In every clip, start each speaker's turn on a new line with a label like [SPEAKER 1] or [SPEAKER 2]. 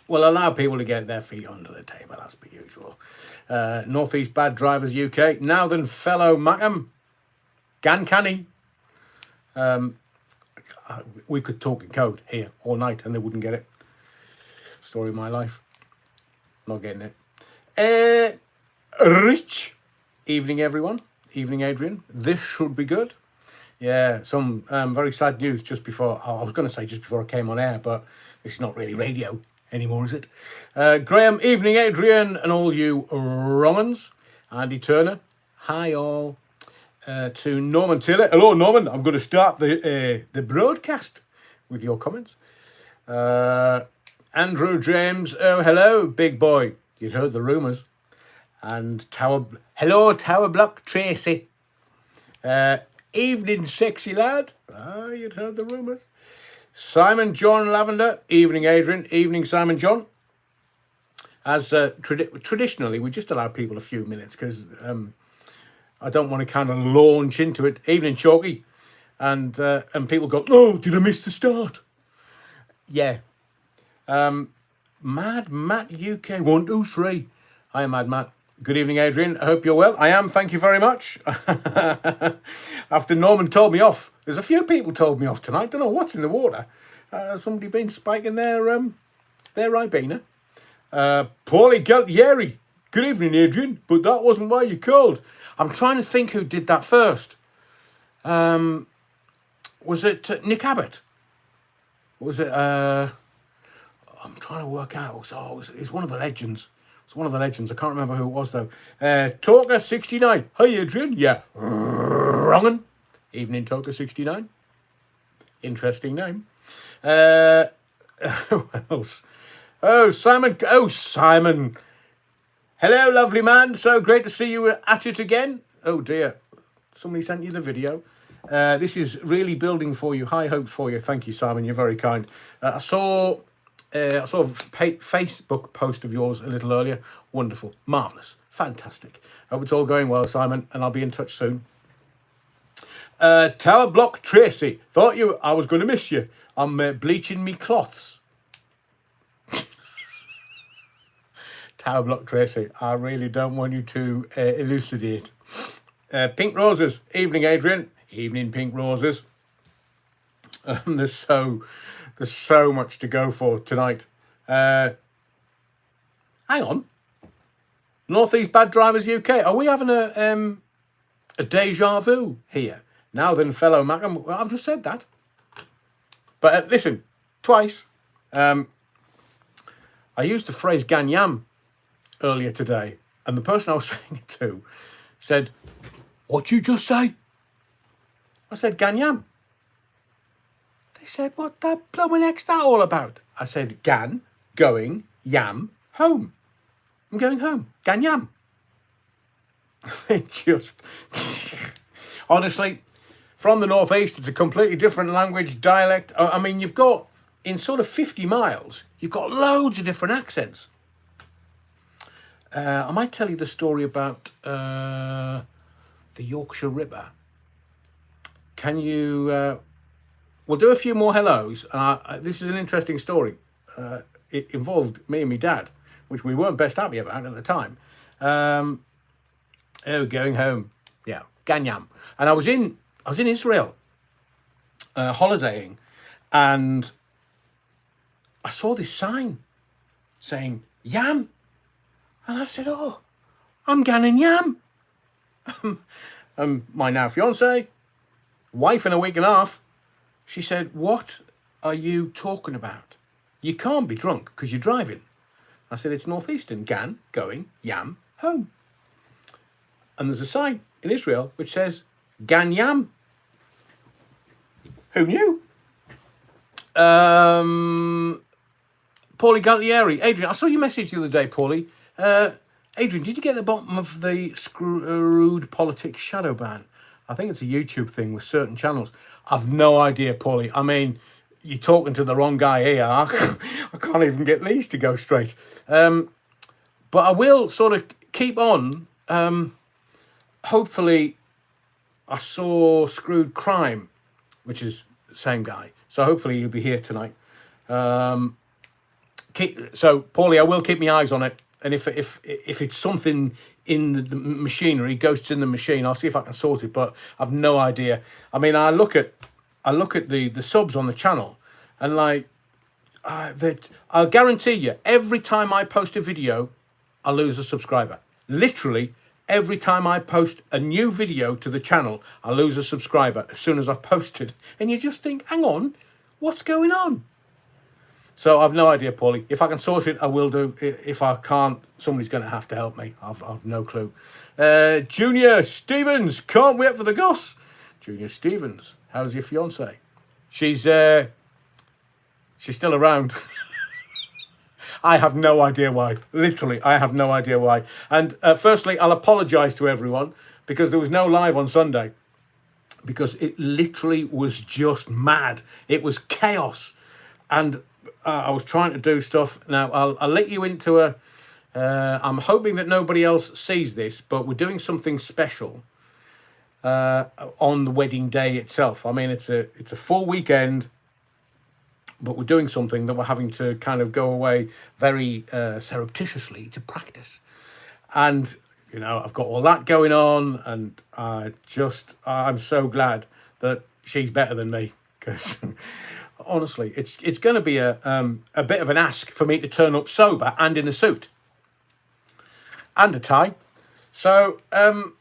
[SPEAKER 1] We'll allow people to get their feet under the table, as per usual. Northeast Bad Drivers UK. Now then, fellow Mackham. Gan Canny. We could talk in code here all night and they wouldn't get it. Story of my life. Not getting it. Rich. Evening, everyone. Evening, Adrian. This should be good. Yeah, some very sad news just before, I was going to say just before I came on air, but it's not really radio anymore, is it? Graham, evening, Adrian, and all you Romans. Andy Turner, hi all. To Norman Taylor, hello Norman, I'm going to start the broadcast with your comments. Andrew James, oh hello, big boy, you'd heard the rumours. And hello Tower Block Tracy. Evening, sexy lad. Ah, you'd heard the rumours. Simon John Lavender. Evening, Adrian. Evening, Simon John. As traditionally, we just allow people a few minutes because I don't want to kind of launch into it. Evening, Chalky. And people go, oh, did I miss the start? Yeah. Mad Matt UK 1, 2, 3. Hi, Mad Matt. Good evening, Adrian. I hope you're well. I am, thank you very much. After Norman told me off. There's a few people told me off tonight. Don't know what's in the water. Somebody been spiking their Ribena. Paulie Galtieri. Good evening, Adrian. But that wasn't why you called. I'm trying to think who did that first. Was it Nick Abbott? Was it... I'm trying to work out. It's one of the legends. It's one of the legends. I can't remember who it was, though. Talker69. Hi, Adrian. Yeah. Wrongin. Evening, Talker69. Interesting name. Who else? Oh, Simon. Oh, Simon. Hello, lovely man. So great to see you at it again. Oh, dear. Somebody sent you the video. This is really building for you. High hopes for you. Thank you, Simon. You're very kind. I saw a Facebook post of yours a little earlier. Wonderful. Marvellous. Fantastic. Hope it's all going well, Simon, and I'll be in touch soon. Tower Block Tracy. Thought I was going to miss you. I'm bleaching me cloths. Tower Block Tracy. I really don't want you to elucidate. Pink Roses. Evening, Adrian. Evening, Pink Roses. There's so much to go for tonight. Hang on. Northeast Bad Drivers UK. Are we having a deja vu here? Now then, fellow Mackham. Well, I've just said that. But listen, twice. I used the phrase ganyam earlier today, and the person I was saying it to said, "What'd you just say?" I said, "Ganyam." They said, "What the blooming heck's that all about?" I said, "Gan, going, yam, home. I'm going home. Ganyam." They just... Honestly, from the northeast, it's a completely different language, dialect. I mean, you've got, in sort of 50 miles, you've got loads of different accents. I might tell you the story about the Yorkshire Ripper. Can you... we'll do a few more hellos. This is an interesting story. It involved me and my dad, which we weren't best happy about at the time. Going home. Yeah, Ganyam. And I was in Israel holidaying, and I saw this sign saying yam. And I said, "Oh, I'm ganning yam." My now fiance, wife in a week and a half, she said, "What are you talking about? You can't be drunk because you're driving." I said, "It's northeastern, gan, going, yam, home." And there's a sign in Israel which says gan yam. Who knew? Paulie Galtieri. Adrian, I saw your message the other day, Paulie. Adrian, did you get the bottom of the screwed politics shadow ban? I think it's a YouTube thing with certain channels. I've no idea, Paulie. I mean, you're talking to the wrong guy here. I can't even get these to go straight. But I will sort of keep on. Hopefully, I saw Screwed Crime, which is the same guy. So hopefully he'll be here tonight. So, Paulie, I will keep my eyes on it. And if it's something in the machinery, ghosts in the machine, I'll see if I can sort it. But I've no idea. I mean, I look at the subs on the channel, and like, I'll guarantee you, every time I post a video, I lose a subscriber. Literally, every time I post a new video to the channel, I lose a subscriber as soon as I've posted. And you just think, hang on, what's going on? So I've no idea, Paulie. If I can sort it, I will do. If I can't, somebody's going to have to help me. I've no clue. Junior Stevens, can't wait for the goss. Junior Stevens, how's your fiance? She's still around. I have no idea why. Literally, I have no idea why. And firstly, I'll apologise to everyone because there was no live on Sunday. Because it literally was just mad. It was chaos. And I was trying to do stuff. Now, I'll let you into a... I'm hoping that nobody else sees this, but we're doing something special on the wedding day itself. I mean, it's a full weekend, but we're doing something that we're having to kind of go away very surreptitiously to practice. And, you know, I've got all that going on, and I'm so glad that she's better than me, because... Honestly, it's going to be a bit of an ask for me to turn up sober and in a suit and a tie. So I've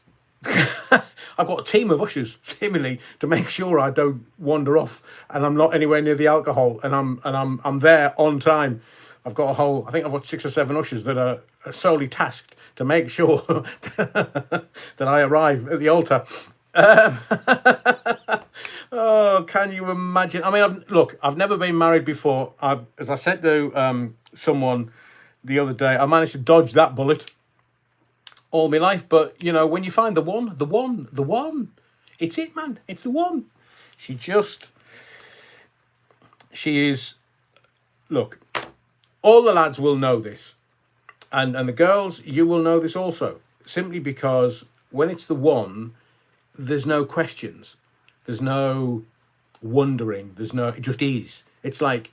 [SPEAKER 1] got a team of ushers seemingly to make sure I don't wander off and I'm not anywhere near the alcohol, and I'm there on time. I've got I think I've got 6 or 7 ushers that are solely tasked to make sure that I arrive at the altar. Oh, can you imagine? I mean, I've never been married before. As I said to someone the other day, I managed to dodge that bullet all my life. But, you know, when you find the one, it's it, man. It's the one. She is, look, all the lads will know this. And the girls, you will know this also. Simply because when it's the one, there's no questions. There's no wondering. It just is. It's like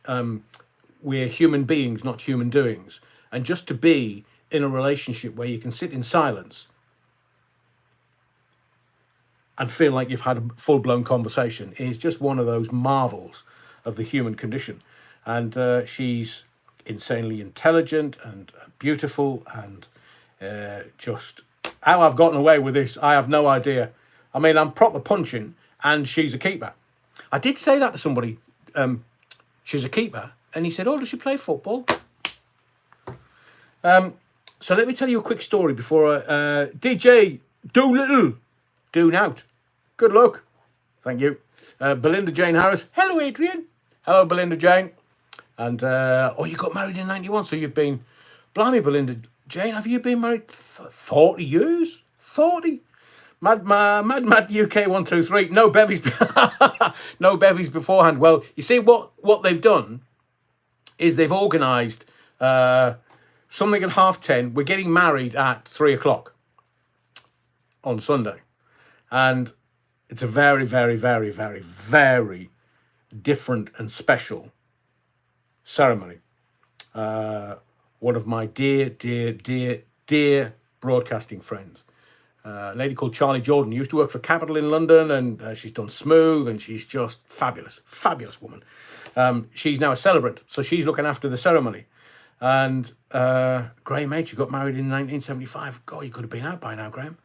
[SPEAKER 1] we're human beings, not human doings. And just to be in a relationship where you can sit in silence and feel like you've had a full-blown conversation is just one of those marvels of the human condition. And she's insanely intelligent and beautiful, and just how I've gotten away with this, I have no idea. I mean, I'm proper punching, and she's a keeper. I did say that to somebody. She's a keeper. And he said, oh, does she play football? So let me tell you a quick story before DJ Doolittle. Doon out. Good luck. Thank you. Belinda Jane Harris. Hello, Adrian. Hello, Belinda Jane. And, you got married in 91. So you've been... Blimey, Belinda Jane, have you been married 40 years? 40? Mad UK 123. No bevies. No bevies beforehand. Well, you see what they've done is they've organised something at 10:30. We're getting married at 3:00 on Sunday, and it's a very, very, very, very, very different and special ceremony. One of my dear, dear, dear, dear broadcasting friends. A lady called Charlie Jordan, used to work for Capital in London, and she's done Smooth, and she's just fabulous, fabulous woman. She's now a celebrant, so she's looking after the ceremony. And Graham H, you got married in 1975. God, you could have been out by now, Graham.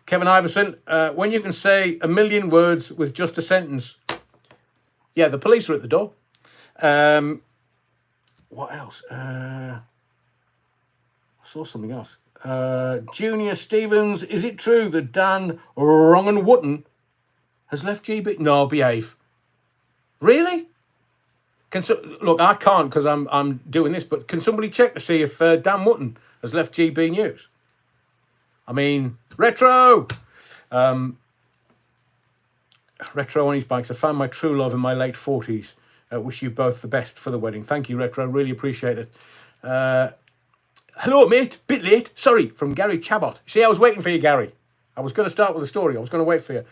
[SPEAKER 1] Kevin Iverson, when you can say a million words with just a sentence. Yeah, the police are at the door. What else? I saw something else. Junior Stevens, is it true that Dan Wootton has left GB? No, behave. Really? Look, I can't because I'm doing this, but can somebody check to see if Dan Wootton has left GB News? I mean, Retro! Retro on his bikes. I found my true love in my late 40s. Wish you both the best for the wedding. Thank you, Retro. Really appreciate it. Hello, mate. Bit late. Sorry, from Gary Chabot. See, I was waiting for you, Gary. I was going to start with a story. I was going to wait for you.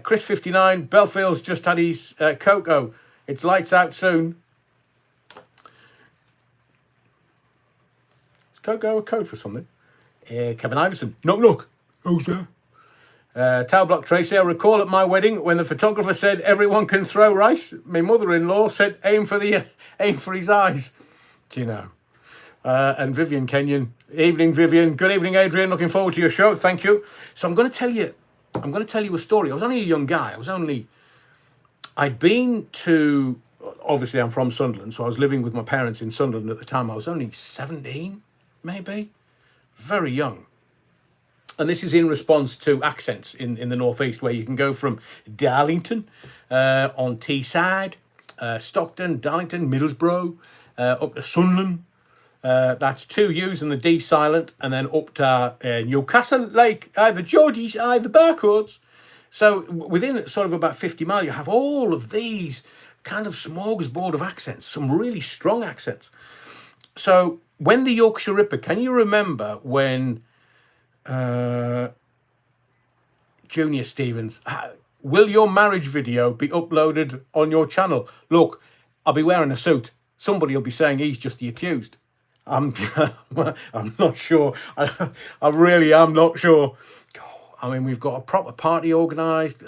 [SPEAKER 1] Chris 59. Belfield's just had his cocoa. It's lights out soon. Go a code for something. Kevin Iverson. Knock, knock. Who's there? Tower Block Tracy. I recall at my wedding when the photographer said everyone can throw rice. My mother-in-law said aim for his eyes. Do you know? And Vivian Kenyon. Evening, Vivian. Good evening, Adrian. Looking forward to your show. Thank you. So I'm going to tell you a story. I was only a young guy. I'd been to, obviously I'm from Sunderland, so I was living with my parents in Sunderland at the time. I was only 17, maybe. Very young. And this is in response to accents in the northeast, where you can go from Darlington on Teesside, Stockton, Darlington, Middlesbrough, up to Sunderland. That's 2 U's and the D silent, and then up to Newcastle, like either Geordies, either Barcodes. So within sort of about 50 miles, you have all of these kind of smorgasbord of accents, some really strong accents. So when the Yorkshire Ripper, can you remember when Junior Stevens, will your marriage video be uploaded on your channel? Look, I'll be wearing a suit. Somebody will be saying he's just the accused. I'm not sure. I really am not sure. I mean, we've got a proper party organised,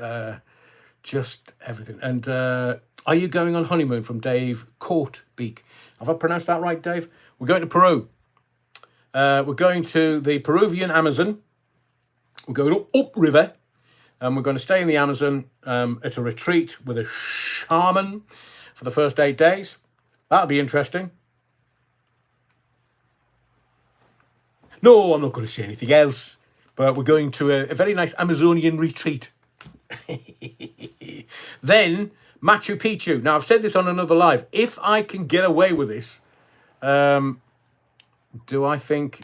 [SPEAKER 1] just everything. And are you going on honeymoon from Dave Courtbeak? Have I pronounced that right, Dave? We're going to Peru. We're going to the Peruvian Amazon. We're going upriver, and we're going to stay in the Amazon at a retreat with a shaman for the first 8 days. That'll be interesting. No, I'm not going to say anything else. But we're going to a very nice Amazonian retreat. Then Machu Picchu. Now, I've said this on another live. If I can get away with this, do I think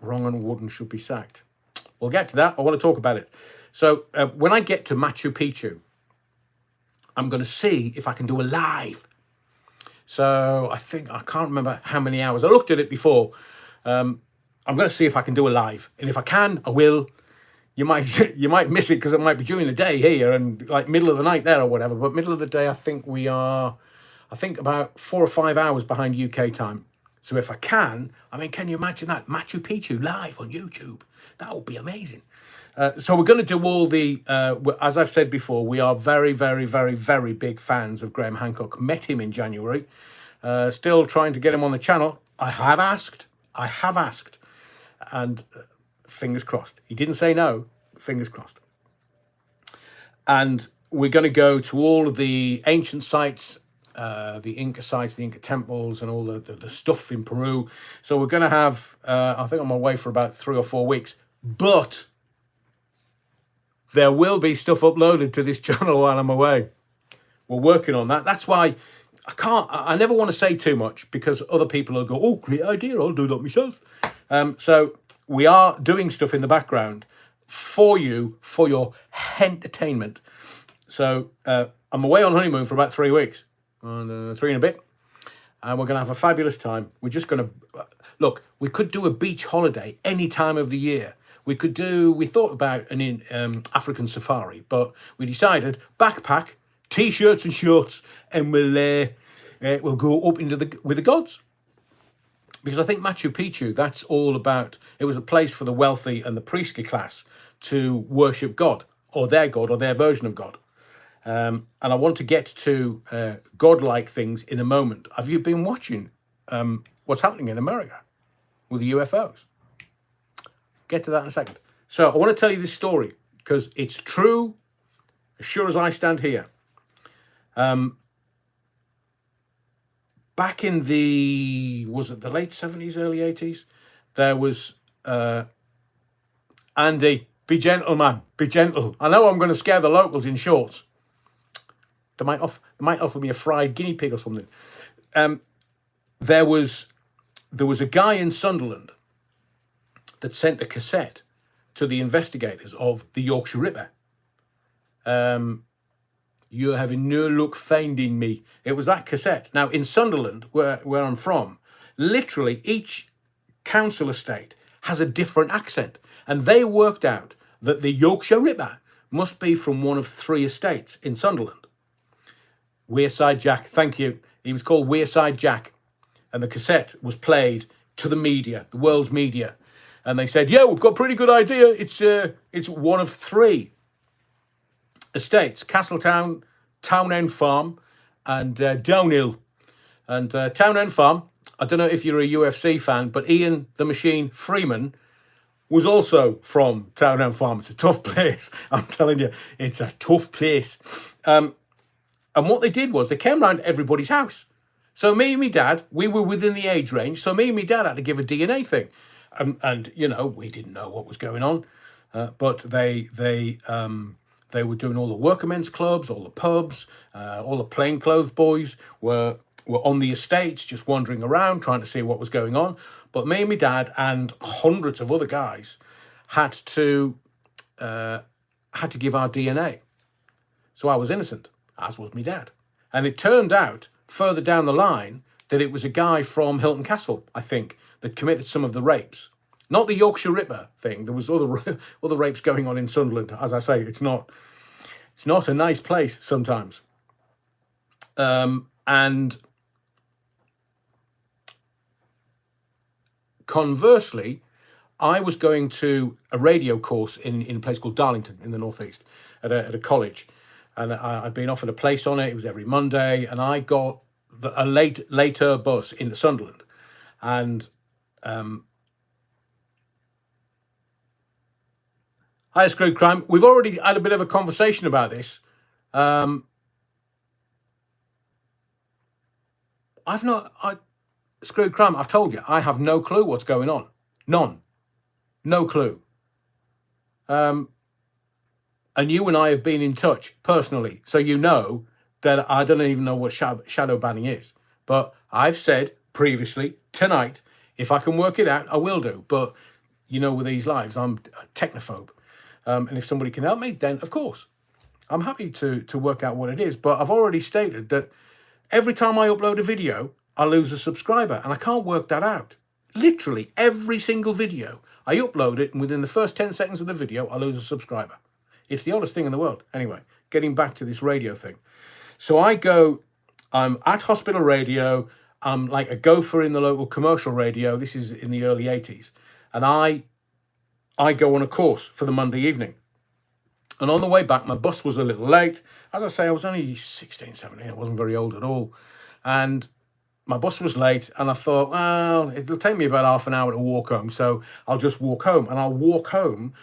[SPEAKER 1] Wrong and Wootton should be sacked? We'll get to that. I want to talk about it. So when I get to Machu Picchu, I'm going to see if I can do a live. So I can't remember how many hours. I looked at it before. I'm going to see if I can do a live, and if I can, I will. You might miss it because it might be during the day here and like middle of the night there or whatever. But middle of the day, I think we are. I think about 4 or 5 hours behind UK time. So if I can, I mean, can you imagine that Machu Picchu live on YouTube? That would be amazing. So we're going to do all the. As I've said before, we are very, very, very, very big fans of Graham Hancock. Met him in January. Still trying to get him on the channel. I have asked. And fingers crossed. He didn't say no, fingers crossed. And we're going to go to all of the ancient sites, the Inca sites, the Inca temples, and all the stuff in Peru. So we're going to have, I think I'm away for about 3 or 4 weeks. But there will be stuff uploaded to this channel while I'm away. We're working on that. That's why I never want to say too much, because other people will go, oh, great idea, I'll do that myself. So we are doing stuff in the background for you, for your entertainment. So I'm away on honeymoon for about 3 weeks, 3 and a bit. And we're going to have a fabulous time. We're just going to, look, we could do a beach holiday any time of the year. We thought about an African safari, but we decided backpack, T-shirts and shorts, and we'll go up with the gods. Because I think Machu Picchu, that's all about, it was a place for the wealthy and the priestly class to worship God, or their version of God. And I want to get to godlike things in a moment. Have you been watching what's happening in America with the UFOs? Get to that in a second. So I want to tell you this story because it's true, as sure as I stand here. Back in was it the late 70s, early 80s? There was, Andy, be gentle, man, be gentle. I know I'm going to scare the locals in shorts. They might offer me a fried guinea pig or something. There was a guy in Sunderland that sent a cassette to the investigators of the Yorkshire Ripper. You're having no luck finding me. It was that cassette. Now, in Sunderland, where I'm from, literally each council estate has a different accent. And they worked out that the Yorkshire Ripper must be from one of 3 estates in Sunderland. Wearside Jack, thank you. He was called Wearside Jack. And the cassette was played to the media, the world's media. And they said, yeah, we've got a pretty good idea. It's one of 3 estates: Castletown, Townend Farm, and Downhill. And Townend Farm, I don't know if you're a UFC fan, but Ian the Machine Freeman was also from Townend Farm. It's a tough place. I'm telling you, it's a tough place. And what they did was they came around everybody's house. So me and my dad, we were within the age range. So me and my dad had to give a DNA thing. And you know, we didn't know what was going on. But they were doing all the workmen's clubs, all the pubs, all the plainclothes boys were on the estates, just wandering around, trying to see what was going on. But me and my dad and hundreds of other guys had to give our DNA. So I was innocent, as was my dad. And it turned out further down the line that it was a guy from Hilton Castle, I think, that committed some of the rapes. Not the Yorkshire Ripper thing. There was other rapes going on in Sunderland. As I say, it's not a nice place sometimes. And conversely, I was going to a radio course in a place called Darlington in the northeast at a college, and I'd been offered a place on it. It was every Monday, and I got a later bus into Sunderland, and hi, Screwed Crime. We've already had a bit of a conversation about this. Screwed Crime, I've told you, I have no clue what's going on. None. No clue. And you and I have been in touch personally, so you know that I don't even know what shadow banning is. But I've said previously, tonight, if I can work it out, I will do. But, you know, with these lives, I'm a technophobe. And if somebody can help me, then, of course, I'm happy to work out what it is. But I've already stated that every time I upload a video, I lose a subscriber, and I can't work that out. Literally, every single video, I upload it, and within the first 10 seconds of the video, I lose a subscriber. It's the oddest thing in the world. Anyway, getting back to this radio thing. So I'm at hospital radio, I'm like a gopher in the local commercial radio. This is in the early 80s. And I go on a course for the Monday evening. And on the way back, my bus was a little late. As I say, I was only 16, 17. I wasn't very old at all. And my bus was late, and I thought, well, it'll take me about half an hour to walk home, so I'll just walk home. And I'll walk home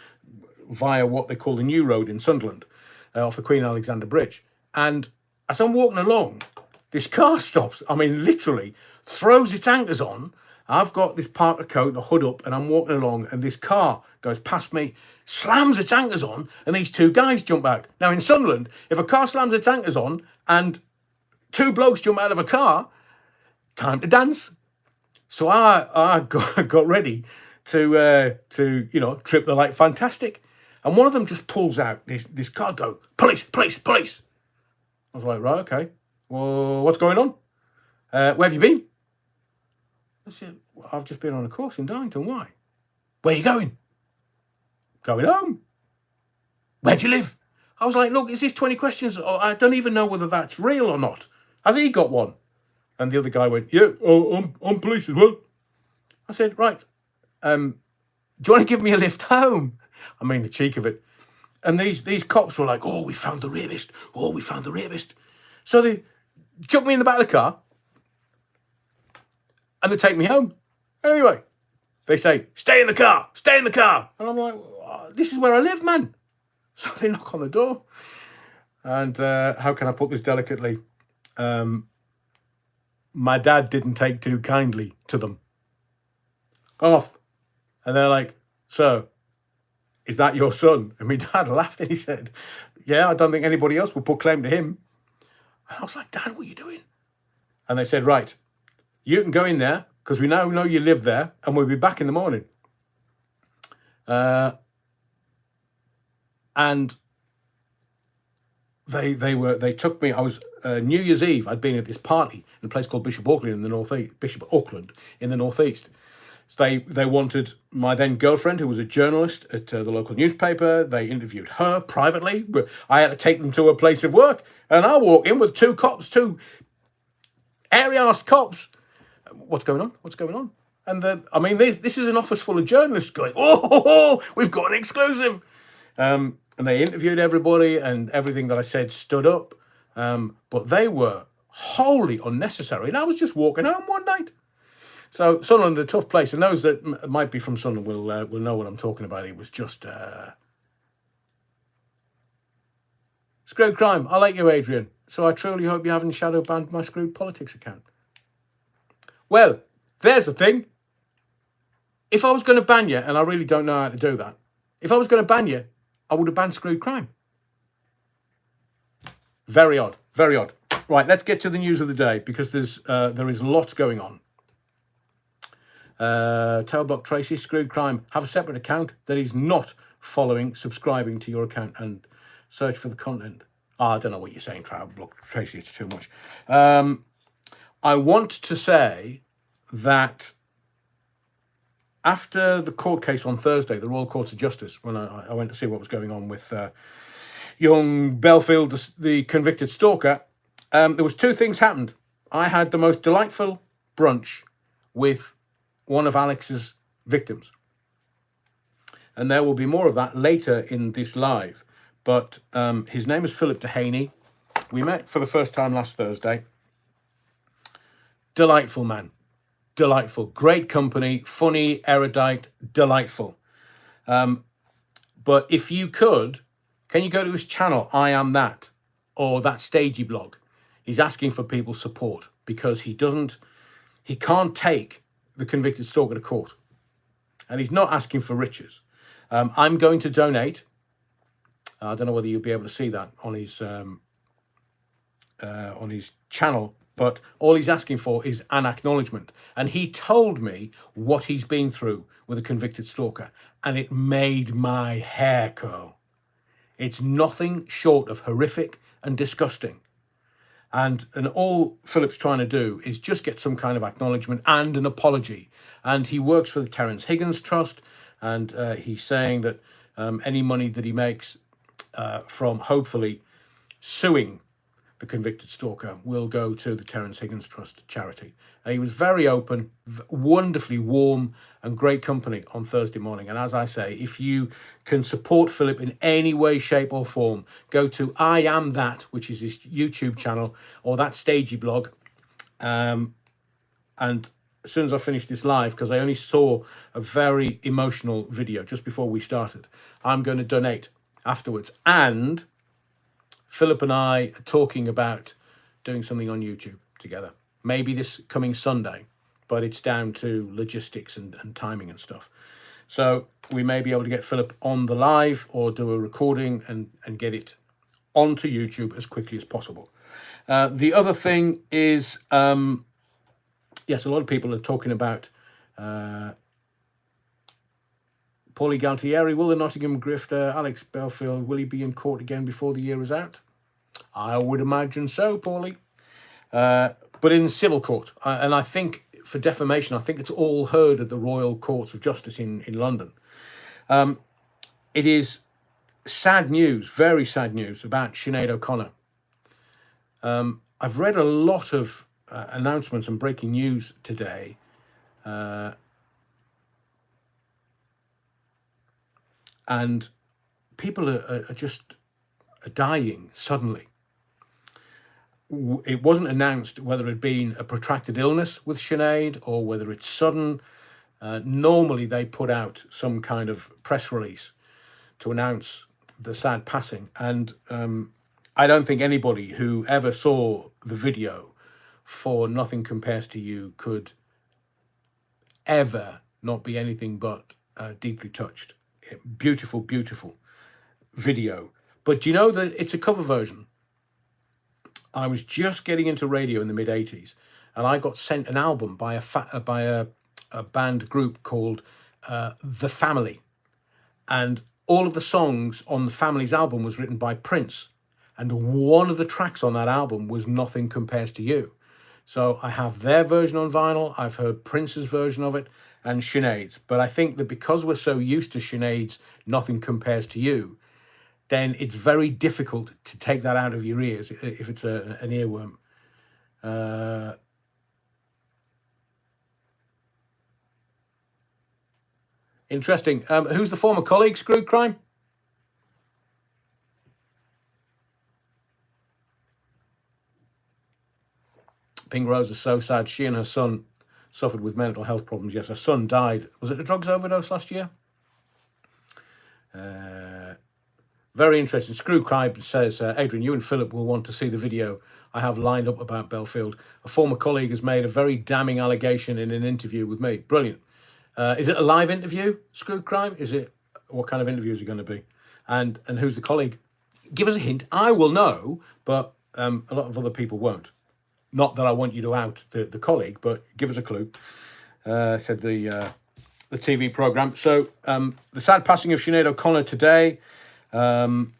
[SPEAKER 1] via what they call the New Road in Sunderland, off the Queen Alexander Bridge. And as I'm walking along, this car stops. I mean, literally throws its anchors on. I've got this Parker coat, the hood up, and I'm walking along, and this car goes past me, slams its anchors on, and these 2 guys jump out. Now, in Sunderland, if a car slams its anchors on and 2 blokes jump out of a car, time to dance. So I got ready to trip the light fantastic. And one of them just pulls out this card, go, police, police, police. I was like, right, okay. Well, what's going on? Where have you been? I said, well, I've just been on a course in Darlington. Why? Where are you going? Going home. Where do you live? I was like, look, is this 20 questions? I don't even know whether that's real or not. Has he got one? And the other guy went, yeah, I'm police as well. I said, right, do you want to give me a lift home? I mean, the cheek of it. And these cops were like, oh, we found the rapist. Oh, we found the rapist. So they chuck me in the back of the car and they take me home. Anyway, they say, stay in the car, stay in the car. And I'm like, oh, this is where I live, man. So they knock on the door. And how can I put this delicately? My dad didn't take too kindly to them. Off. And they're like, sir, is that your son? And my dad laughed and he said, yeah, I don't think anybody else will put claim to him. And I was like, Dad, what are you doing? And they said, right, you can go in there because we now know you live there and we'll be back in the morning. And they took me. I was New Year's Eve. I'd been at this party in a place called Bishop Auckland in the northeast. Bishop Auckland in the northeast. So they wanted my then girlfriend, who was a journalist at the local newspaper. They interviewed her privately, but I had to take them to a place of work. And I walk in with 2 cops, 2 airy-arsed cops. What's going on? What's going on? And I mean, this is an office full of journalists going, oh, we've got an exclusive. And they interviewed everybody, and everything that I said stood up. But they were wholly unnecessary. And I was just walking home one night. So Sunderland, a tough place. And those that might be from Sunderland will know what I'm talking about. It was just screwed crime. I like you, Adrian. So I truly hope you haven't shadow banned my Screwed Politics account. Well, there's the thing. If I was going to ban you, and I really don't know how to do that, if I was going to ban you, I would have banned Screwed Crime. Very odd. Very odd. Right, let's get to the news of the day, because there is lots going on. Tailblock Tracy, Screwed Crime, have a separate account that is not subscribing to your account, and search for the content. I don't know what you're saying, Tailblock Tracy, it's too much. I want to say that after the court case on Thursday, the Royal Courts of Justice, when I went to see what was going on with young Belfield, the convicted stalker, there was two things happened. I had the most delightful brunch with one of Alex's victims. And there will be more of that later in this live. But his name is Philip Dehaney. We met for the first time last Thursday. Delightful man. Delightful. Great company. Funny, erudite, delightful. But if you could, can you go to his channel, I Am That, or that Stagey blog? He's asking for people's support because he can't take the convicted stalker to court. And he's not asking for riches. I'm going to donate. I don't know whether you'll be able to see that on his channel, but all he's asking for is an acknowledgement. And he told me what he's been through with a convicted stalker, and it made my hair curl. It's nothing short of horrific and disgusting. And all Philip's trying to do is just get some kind of acknowledgement and an apology. And he works for the Terence Higgins Trust, and he's saying that any money that he makes from hopefully suing the convicted stalker will go to the Terence Higgins Trust charity. And he was very open, wonderfully warm, and great company on Thursday morning. And as I say, if you can support Philip in any way, shape or form, go to I Am That, which is his YouTube channel, or that Stagey blog. And as soon as I finish this live, because I only saw a very emotional video just before we started, I'm going to donate afterwards. And Philip and I are talking about doing something on YouTube together. Maybe this coming Sunday, but it's down to logistics and timing and stuff. So we may be able to get Philip on the live or do a recording and get it onto YouTube as quickly as possible. The other thing is, yes, a lot of people are talking about Paulie Galtieri. Will the Nottingham grifter Alex Belfield, will he be in court again before the year is out? I would imagine so, Paulie. But in civil court. And I think for defamation, I think it's all heard at the Royal Courts of Justice in London. It is sad news, very sad news about Sinead O'Connor. I've read a lot of announcements and breaking news today. And people are just dying suddenly. It wasn't announced whether it had been a protracted illness with Sinead or whether it's sudden. Normally they put out some kind of press release to announce the sad passing. And I don't think anybody who ever saw the video for Nothing Compares to You could ever not be anything but deeply touched. Beautiful, beautiful video. But do you know that it's a cover version? I was just getting into radio in the mid-'80s, and I got sent an album by a band group called The Family. And all of the songs on The Family's album was written by Prince. And one of the tracks on that album was Nothing Compares to You. So I have their version on vinyl, I've heard Prince's version of it, and Sinead's. But I think that because we're so used to Sinead's Nothing Compares to You, then it's very difficult to take that out of your ears if it's an earworm. Interesting. Who's the former colleague, Screwed Crime? Pink Rose is so sad. She and her son suffered with mental health problems. Yes, her son died. Was it a drugs overdose last year? Very interesting. Screw Cribe says, Adrian, you and Philip will want to see the video I have lined up about Belfield. A former colleague has made a very damning allegation in an interview with me. Brilliant. Is it a live interview, Screw Crime? Is it, what kind of interview is it going to be? And who's the colleague? Give us a hint. I will know, but a lot of other people won't. Not that I want you to out the colleague, but give us a clue. Said the TV programme. So the sad passing of Sinead O'Connor today. Kevin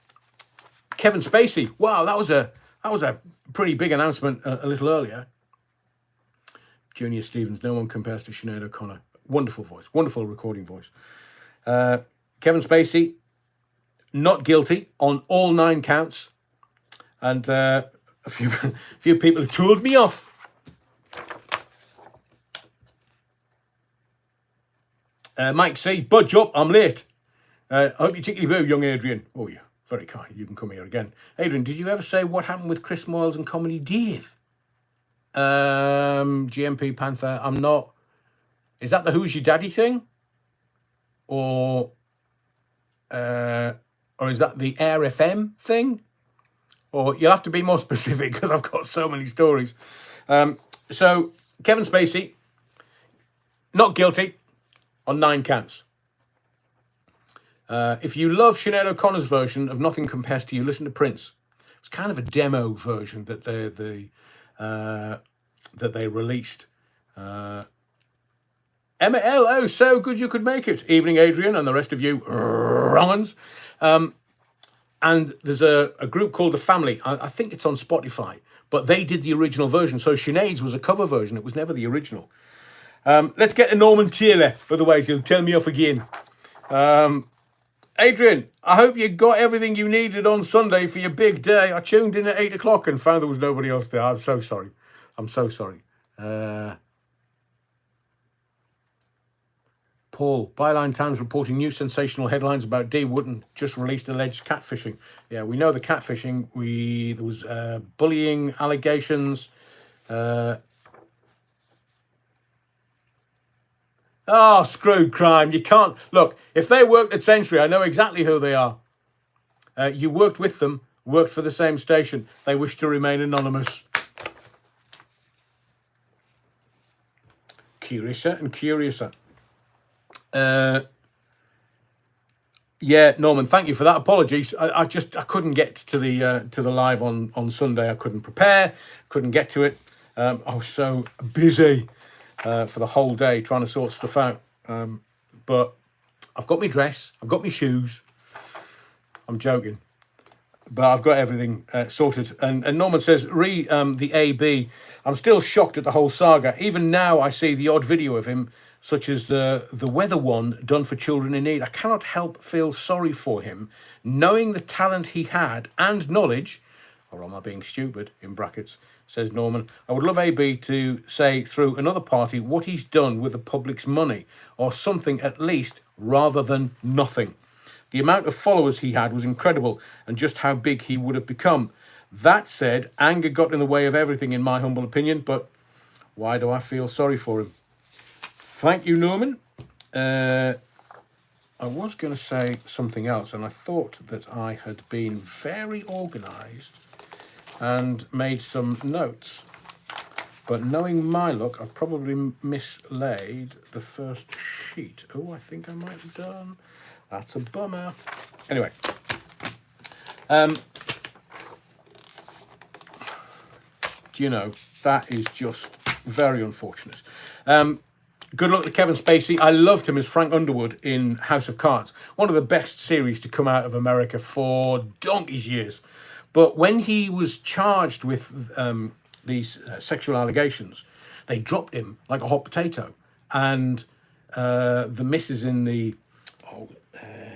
[SPEAKER 1] Spacey. Wow, that was a pretty big announcement a little earlier. Junior Stevens. No one compares to Sinead O'Connor. Wonderful voice. Wonderful recording voice. Kevin Spacey. Not guilty on all 9 counts. And a few people have told me off. Mike C. Budge up, I'm late. I hope you tickly boo, young Adrian. Oh, yeah, very kind. You can come here again. Adrian, did you ever say what happened with Chris Moyles and Comedy Dave? GMP Panther, I'm not. Is that the Who's Your Daddy thing? Or is that the Air FM thing? Or you'll have to be more specific because I've got so many stories. So, Kevin Spacey, not guilty on 9 counts. If you love Sinead O'Connor's version of Nothing Compares to You, listen to Prince. It's kind of a demo version that they released. Emma L. Oh, so good you could make it. Evening, Adrian, and the rest of you wrong-uns. And there's a group called The Family. I think it's on Spotify. But they did the original version. So Sinead's was a cover version. It was never the original. Let's get to Norman Taylor. Otherwise, he'll tell me off again. Adrian, I hope you got everything you needed on Sunday for your big day. I tuned in at 8 o'clock and found there was nobody else there. I'm so sorry. I'm so sorry. Paul, Byline Times reporting new sensational headlines about Dan Wootton just released alleged catfishing. Yeah, we know the catfishing. There was bullying allegations. Oh, Screwed Crime. You can't... Look, if they worked at Century, I know exactly who they are. You worked with them, worked for the same station. They wish to remain anonymous. Curiouser and curiouser. Yeah, Norman, thank you for that. Apologies. I couldn't get to the live on Sunday. I couldn't prepare, couldn't get to it. I was so busy for the whole day trying to sort stuff out. But I've got my dress, I've got my shoes. I'm joking. But I've got everything sorted. And Norman says, the AB, I'm still shocked at the whole saga. Even now I see the odd video of him, such as the weather one done for children in need. I cannot help feel sorry for him, knowing the talent he had and knowledge, or am I being stupid, in brackets, says Norman. I would love AB to say through another party what he's done with the public's money, or something at least, rather than nothing. The amount of followers he had was incredible, and just how big he would have become. That said, anger got in the way of everything, in my humble opinion, but why do I feel sorry for him? Thank you, Norman. I was going to say something else, and I thought that I had been very organised and made some notes. But knowing my luck, I've probably mislaid the first sheet. Oh, I think I might have done. That's a bummer. Anyway. Do you know, that is just very unfortunate. Good luck to Kevin Spacey. I loved him as Frank Underwood in House of Cards. One of the best series to come out of America for donkey's years. But when he was charged with these sexual allegations, they dropped him like a hot potato. And the missus in the...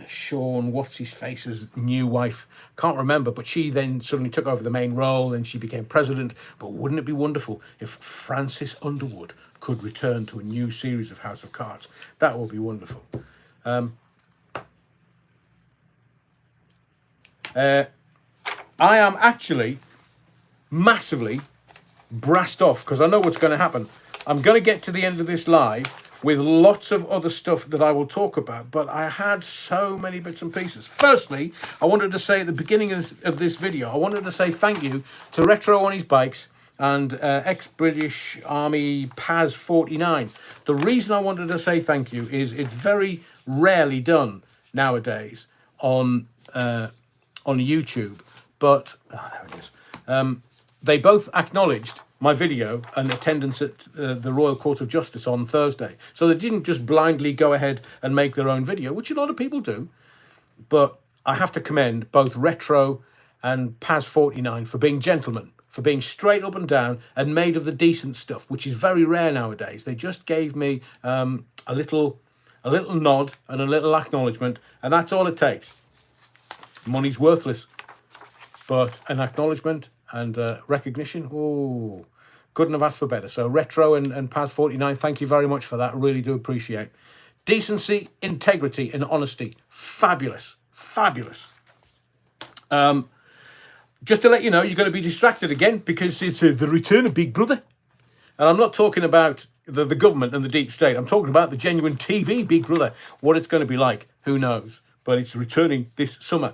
[SPEAKER 1] Sean, what's his face's new wife, can't remember, but she then suddenly took over the main role and she became president. But wouldn't it be wonderful if Francis Underwood could return to a new series of House of Cards? That would be wonderful. I am actually massively brassed off because I know what's going to happen. I'm going to get to the end of this live with lots of other stuff that I will talk about, but I had so many bits and pieces. Firstly, I wanted to say at the beginning of this video, I wanted to say thank you to Retro on his bikes and ex-British Army Paz 49. The reason I wanted to say thank you is it's very rarely done nowadays on YouTube, but there it is. They both acknowledged my video and attendance at the Royal Court of Justice on Thursday. So they didn't just blindly go ahead and make their own video, which a lot of people do. But I have to commend both Retro and Paz 49 for being gentlemen, for being straight up and down and made of the decent stuff, which is very rare nowadays. They just gave me a little nod and a little acknowledgement, and that's all it takes. Money's worthless, but an acknowledgement and recognition, oh, couldn't have asked for better. So Retro and Paz 49, thank you very much for that. I really do appreciate. Decency, integrity, and honesty. Fabulous. Fabulous. Just to let you know, you're going to be distracted again because it's the return of Big Brother. And I'm not talking about the government and the deep state. I'm talking about the genuine TV Big Brother. What it's going to be like, who knows? But it's returning this summer.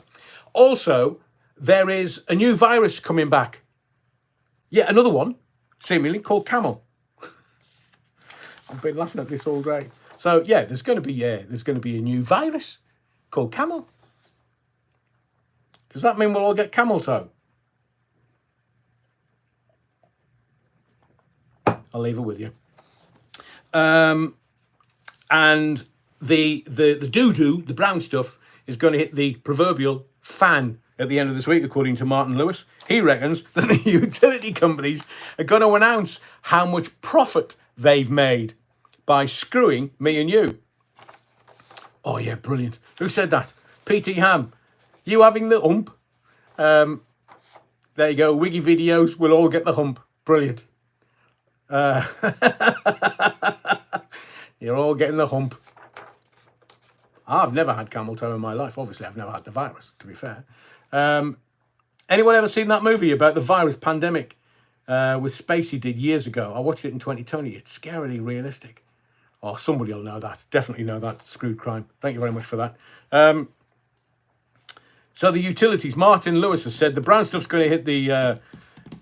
[SPEAKER 1] Also, there is a new virus coming back. Yeah, another one, seemingly called Camel. I've been laughing at this all day. So yeah, there's going to be a new virus called Camel. Does that mean we'll all get camel toe? I'll leave it with you. And the doo-doo, the brown stuff, is going to hit the proverbial fan at the end of this week, according to Martin Lewis. He reckons that the utility companies are going to announce how much profit they've made by screwing me and you. Oh, yeah, brilliant. Who said that? P.T. Ham. You having the hump? There you go. Wiggy videos. We'll all get the hump. Brilliant. You're all getting the hump. I've never had camel toe in my life. Obviously, I've never had the virus, to be fair. Anyone ever seen that movie about the virus pandemic with Spacey did years ago? I watched it in 2020. It's scarily realistic. Oh, somebody will know that. Definitely know that. Screwed crime. Thank you very much for that. So the utilities, Martin Lewis has said the brown stuff's going to hit the...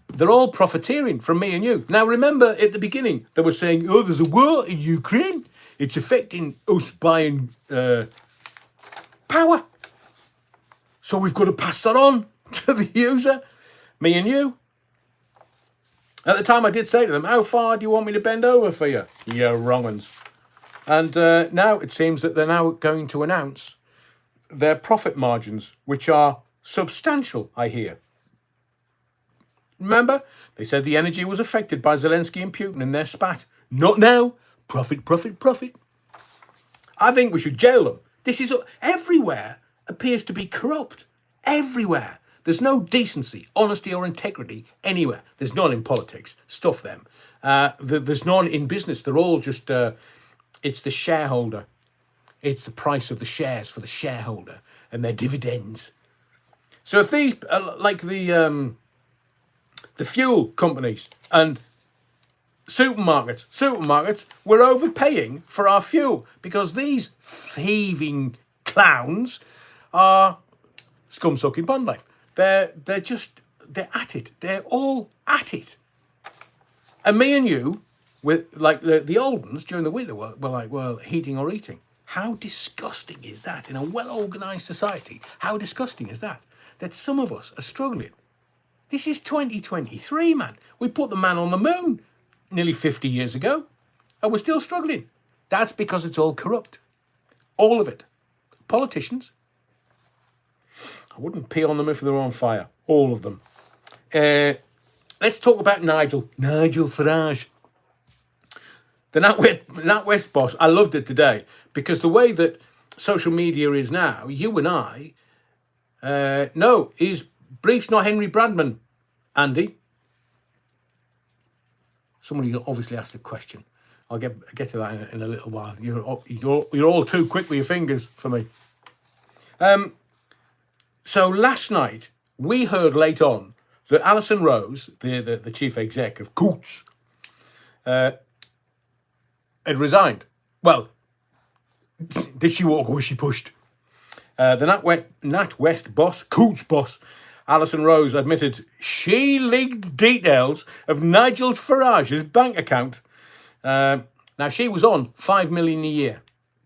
[SPEAKER 1] they're all profiteering from me and you. Now, remember, at the beginning, they were saying, oh, there's a war in Ukraine. It's affecting us buying power. So we've got to pass that on to the user, me and you. At the time, I did say to them, how far do you want me to bend over for you? You wrong uns. And now it seems that they're now going to announce their profit margins, which are substantial, I hear. Remember, they said the energy was affected by Zelensky and Putin in their spat. Not now. Profit, profit, profit. I think we should jail them. This is everywhere appears to be corrupt. Everywhere. There's no decency, honesty or integrity anywhere. There's none in politics. Stuff them. There's none in business. They're all just, it's the shareholder. It's the price of the shares for the shareholder and their dividends. So if these, like the fuel companies and supermarkets, we're overpaying for our fuel because these thieving clowns are scum-sucking bond life. They're at it. They're all at it. And me and you, with like the old ones during the winter, were like, well, heating or eating. How disgusting is that in a well-organised society? How disgusting is that? That some of us are struggling. This is 2023, man. We put the man on the moon nearly 50 years ago, and we're still struggling. That's because it's all corrupt. All of it. Politicians. I wouldn't pee on them if they were on fire. All of them. Let's talk about Nigel Farage. The NatWest boss. I loved it today because the way that social media is now, you and I, no, his brief's not Henry Bradman, Andy. Somebody obviously asked a question. I'll get to that in a little while. You're all too quick with your fingers for me. So last night we heard late on that Alison Rose, the chief exec of Coutts, had resigned. Well, did she walk or was she pushed? The NatWest boss, Coutts boss, Alison Rose admitted she leaked details of Nigel Farage's bank account. Now, she was on $5 million a year.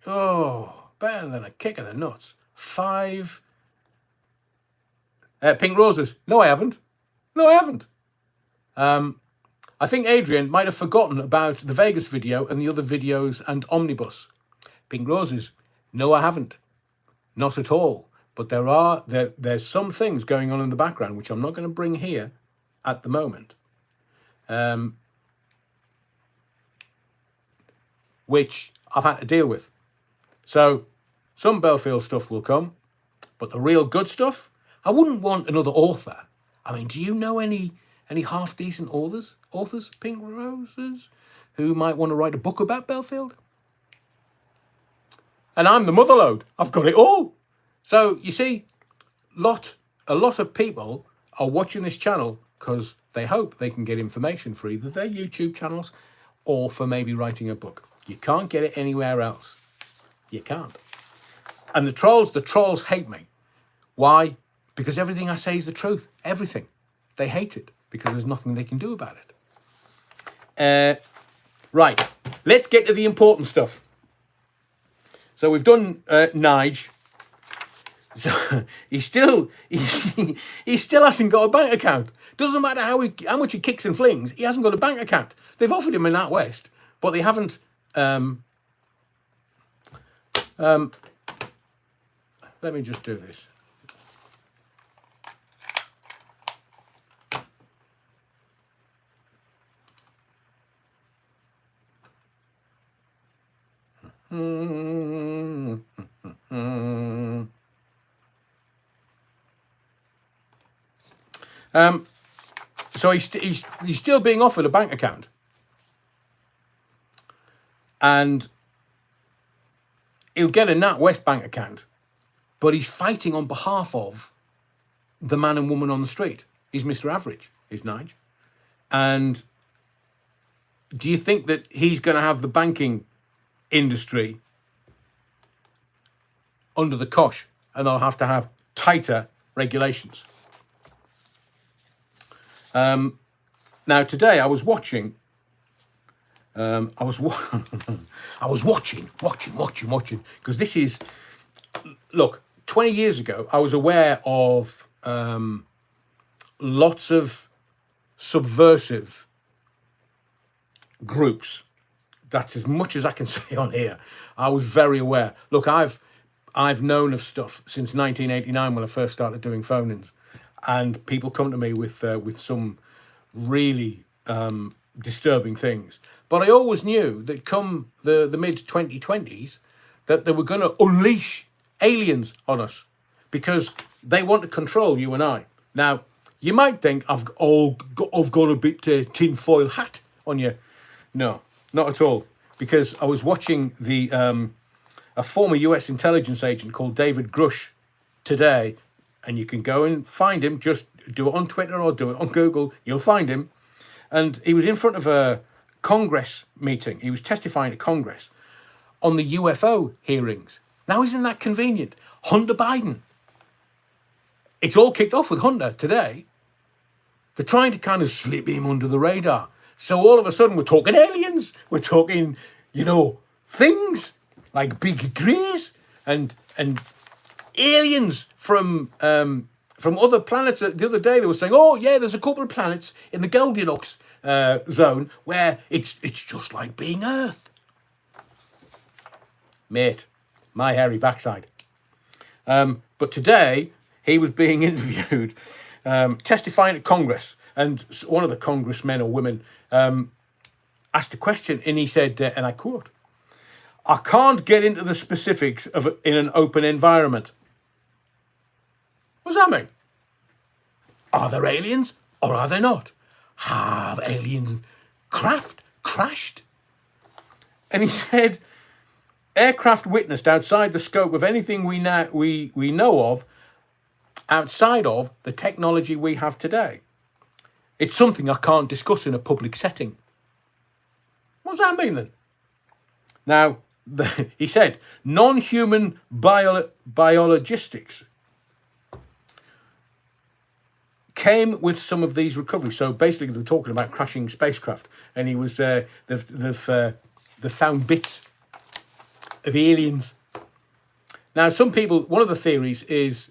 [SPEAKER 1] Oh, better than a kick in the nuts. 5 pink roses. No, I haven't. I think Adrian might have forgotten about the Vegas video and the other videos and Omnibus. Pink roses. No, I haven't. Not at all. But there's some things going on in the background which I'm not going to bring here at the moment. Which I've had to deal with. So some Belfield stuff will come, but the real good stuff, I wouldn't want another author. I mean, do you know any half decent authors, pink roses, who might want to write a book about Belfield? And I'm the motherlode. I've got it all. So you see, a lot of people are watching this channel because they hope they can get information for either their YouTube channels or for maybe writing a book. You can't get it anywhere else. You can't. And the trolls hate me. Why? Because everything I say is the truth. Everything. They hate it because there's nothing they can do about it. Right. Let's get to the important stuff. So we've done Nige. So he still hasn't got a bank account. Doesn't matter how much he kicks and flings, he hasn't got a bank account. They've offered him in NatWest, but they haven't. Let me just do this. So he's still being offered a bank account, and he'll get a NatWest bank account, but he's fighting on behalf of the man and woman on the street. He's Mr. Average, is Nige. And do you think that he's going to have the banking industry under the cosh, and they'll have to have tighter regulations? Now today I was watching. I was watching because this is, look, 20 years ago I was aware of lots of subversive groups. That's as much as I can say on here. I was very aware. Look, I've known of stuff since 1989 when I first started doing phone-ins, and people come to me with some really disturbing things. But I always knew that come the mid-2020s that they were going to unleash aliens on us because they want to control you and I. Now, you might think I've got a bit tinfoil hat on you. No, not at all. Because I was watching a former US intelligence agent called David Grush today, and you can go and find him. Just do it on Twitter or do it on Google. You'll find him. And he was in front of a Congress meeting. He was testifying at Congress on the UFO hearings. Now, isn't that convenient? Hunter Biden. It's all kicked off with Hunter today. They're trying to kind of slip him under the radar. So all of a sudden we're talking aliens. We're talking, things like big greys and aliens from other planets. The other day they were saying, oh yeah, there's a couple of planets in the Goldilocks zone where it's just like being Earth. Mate, my hairy backside. But today he was being interviewed, testifying at Congress, and one of the congressmen or women asked a question, and he said, and I quote, "I can't get into the specifics in an open environment." What does that mean? Are there aliens or are there not? Have aliens crashed? And he said, aircraft witnessed outside the scope of anything we know of, outside of the technology we have today. It's something I can't discuss in a public setting. What does that mean then? Now, he said, non-human biologistics came with some of these recoveries. So basically, they were talking about crashing spacecraft, and he was they've found bits of aliens. Now, some people, one of the theories is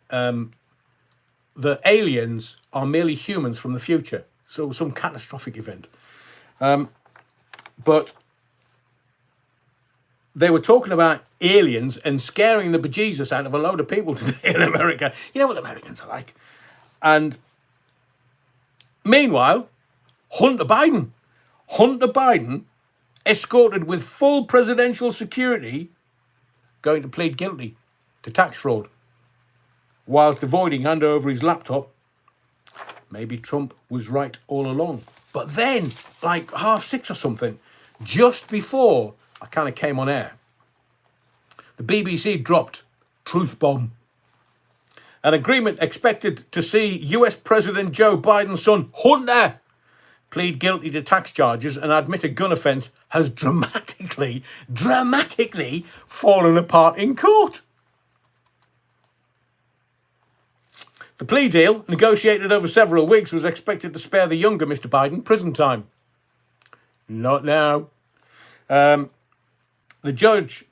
[SPEAKER 1] that aliens are merely humans from the future, so some catastrophic event. But they were talking about aliens and scaring the bejesus out of a load of people today in America. You know what Americans are like. And meanwhile, Hunter Biden, escorted with full presidential security, going to plead guilty to tax fraud, whilst avoiding hand over his laptop. Maybe Trump was right all along. But then, like 6:30 or something, just before I kind of came on air, the BBC dropped truth bomb. An agreement expected to see US President Joe Biden's son, Hunter, plead guilty to tax charges and admit a gun offence has dramatically fallen apart in court. The plea deal, negotiated over several weeks, was expected to spare the younger Mr. Biden prison time. Not now. The judge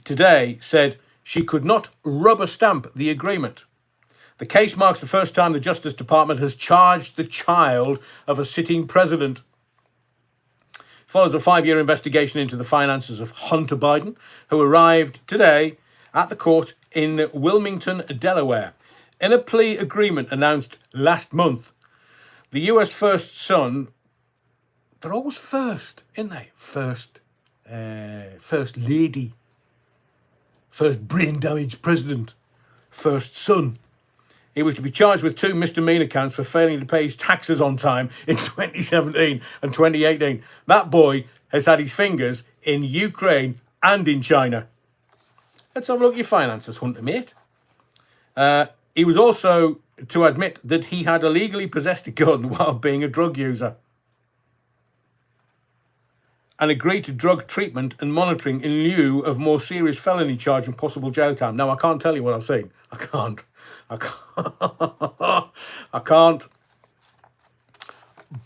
[SPEAKER 1] today said she could not rubber stamp the agreement. The case marks the first time the Justice Department has charged the child of a sitting president. It follows a 5-year investigation into the finances of Hunter Biden, who arrived today at the court in Wilmington, Delaware. In a plea agreement announced last month, the US first son, they're always first, aren't they? First lady, first brain damaged president, first son. He was to be charged with 2 misdemeanor counts for failing to pay his taxes on time in 2017 and 2018. That boy has had his fingers in Ukraine and in China. Let's have a look at your finances, Hunter, mate. He was also to admit that he had illegally possessed a gun while being a drug user, and agreed to drug treatment and monitoring in lieu of more serious felony charge and possible jail time. Now, I can't tell you what I've seen. I can't.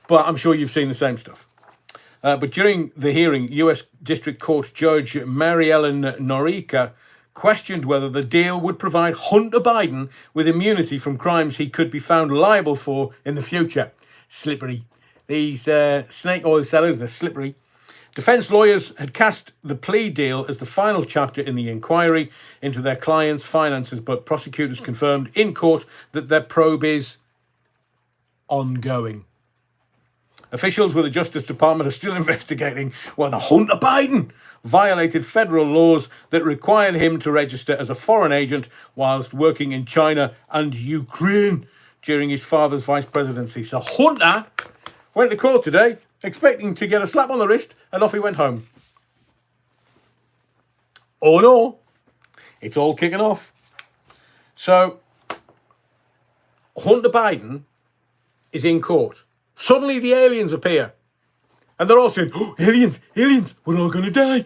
[SPEAKER 1] But I'm sure you've seen the same stuff. But during the hearing, US District Court Judge Mary Ellen Norica questioned whether the deal would provide Hunter Biden with immunity from crimes he could be found liable for in the future. Slippery. These snake oil sellers, they're slippery. Defence lawyers had cast the plea deal as the final chapter in the inquiry into their clients' finances, but prosecutors confirmed in court that their probe is ongoing. Officials with the Justice Department are still investigating whether Hunter Biden violated federal laws that required him to register as a foreign agent whilst working in China and Ukraine during his father's vice presidency. So Hunter went to court today expecting to get a slap on the wrist, and off he went home. Oh no, it's all kicking off. So Hunter Biden is in court. Suddenly the aliens appear. And they're all saying, oh, aliens, we're all going to die.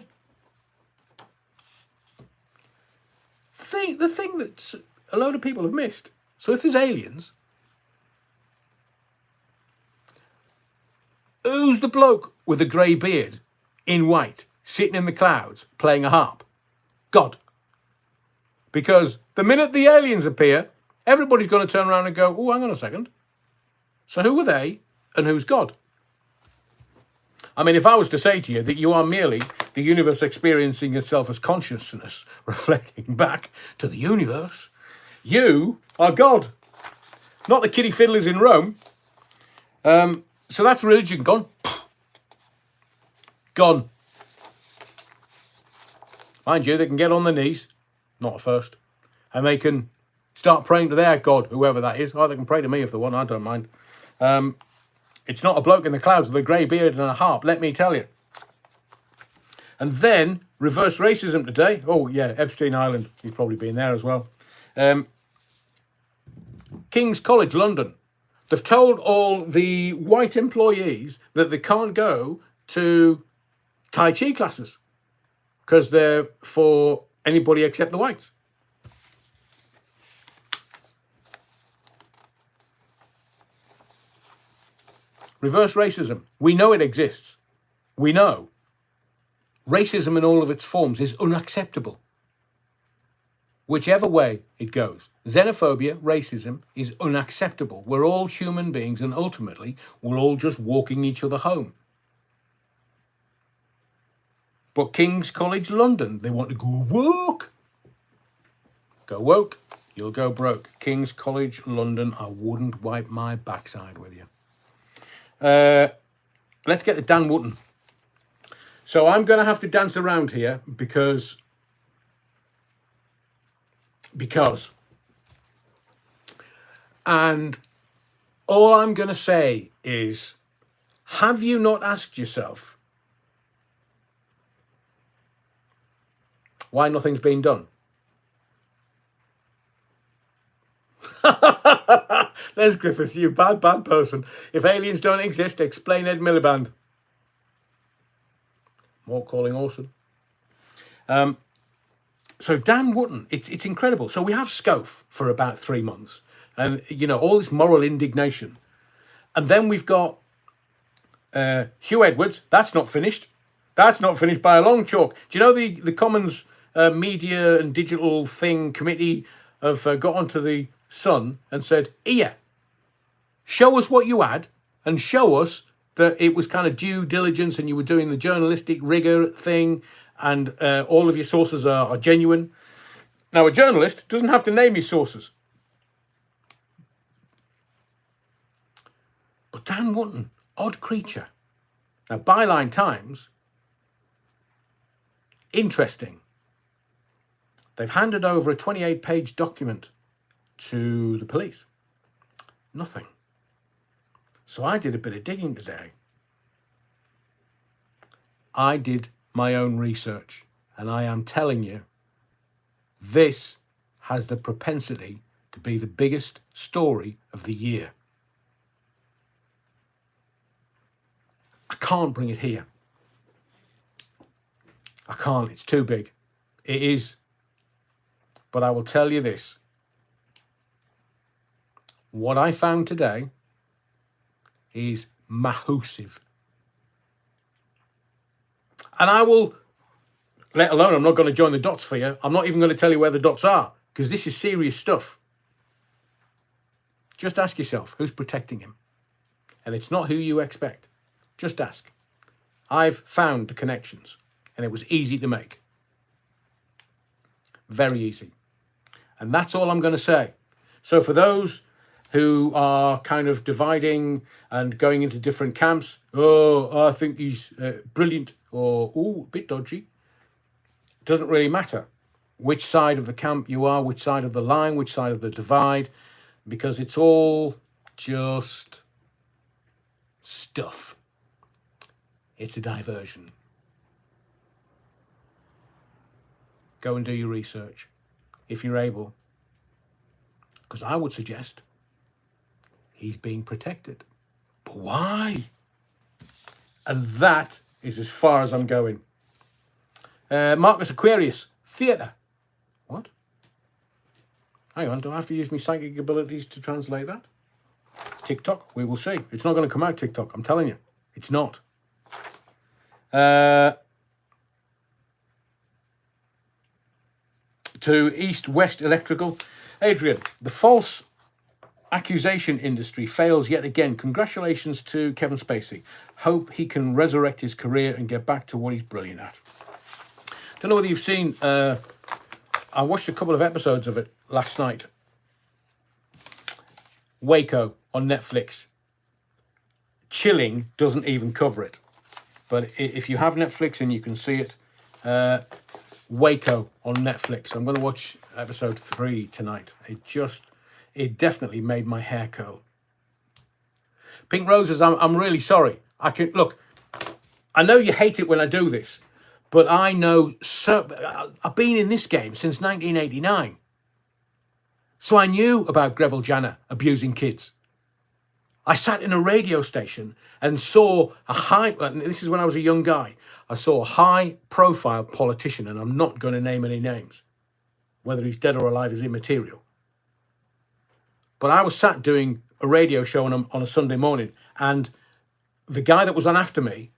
[SPEAKER 1] The thing that a load of people have missed. So if there's aliens, who's the bloke with a grey beard in white, sitting in the clouds, playing a harp? God. Because the minute the aliens appear, everybody's going to turn around and go, oh, hang on a second. So who are they and who's God? I mean, if I was to say to you that you are merely the universe experiencing itself as consciousness, reflecting back to the universe, you are God. Not the kiddie fiddlers in Rome. So that's religion gone. Gone. Mind you, they can get on their knees, not at first, and they can start praying to their God, whoever that is. Oh, they can pray to me if they want, I don't mind. It's not a bloke in the clouds with a grey beard and a harp, let me tell you. And then reverse racism today. Oh, yeah, Epstein Island. He's probably been there as well. King's College London. They've told all the white employees that they can't go to Tai Chi classes because they're for anybody except the whites. Reverse racism. We know it exists. We know. Racism in all of its forms is unacceptable. Whichever way it goes. Xenophobia, racism is unacceptable. We're all human beings and ultimately we're all just walking each other home. But King's College London, they want to go woke. Go woke, you'll go broke. King's College London, I wouldn't wipe my backside with you. Let's get to Dan Wootton. So I'm going to have to dance around here because and all I'm going to say is, have you not asked yourself why nothing's been done? There's Griffiths, you bad person. If aliens don't exist, explain Ed Miliband. More calling Orson. So Dan Wootton, it's incredible. So we have Scove for about 3 months. And, you know, all this moral indignation. And then we've got Hugh Edwards. That's not finished. That's not finished by a long chalk. Do you know the Commons Media and Digital Thing Committee have got onto the Sun and said, here, show us what you had and show us that it was kind of due diligence and you were doing the journalistic rigor thing and all of your sources are genuine. Now, a journalist doesn't have to name his sources. But Dan Wootton, odd creature. Now, Byline Times, interesting. They've handed over a 28-page document to the police. Nothing. So I did a bit of digging today. I did my own research, and I am telling you, this has the propensity to be the biggest story of the year. I can't bring it here. I can't. It's too big. It is. But I will tell you this. What I found today is massive. And I will, let alone, I'm not going to join the dots for you. I'm not even going to tell you where the dots are, because this is serious stuff. Just ask yourself, who's protecting him? And it's not who you expect. Just ask. I've found the connections, and it was easy to make. Very easy. And that's all I'm going to say. So for those who are kind of dividing and going into different camps, oh, I think he's brilliant, or, oh, a bit dodgy. It doesn't really matter which side of the camp you are, which side of the line, which side of the divide, because it's all just stuff. It's a diversion. Go and do your research, if you're able. Because I would suggest he's being protected. But why? And that is as far as I'm going. Marcus Aquarius, theatre. What? Hang on, do I have to use my psychic abilities to translate that? TikTok, we will see. It's not going to come out TikTok, I'm telling you. It's not. To East West Electrical. Adrian, the false accusation industry fails yet again. Congratulations to Kevin Spacey. Hope he can resurrect his career and get back to what he's brilliant at. Don't know whether you've seen, I watched a couple of episodes of it last night. Waco on Netflix. Chilling doesn't even cover it. But if you have Netflix and you can see it, Waco on Netflix. I'm going to watch episode 3 tonight. It definitely made my hair curl. Pink Roses, I'm really sorry. I know you hate it when I do this, But I know, so I've been in this game since 1989. So I knew about Greville Janner abusing kids. I sat in a radio station and saw and this is when I was a young guy, I saw a high-profile politician, and I'm not going to name any names. Whether he's dead or alive is immaterial. But I was sat doing a radio show on a Sunday morning, and the guy that was on after me,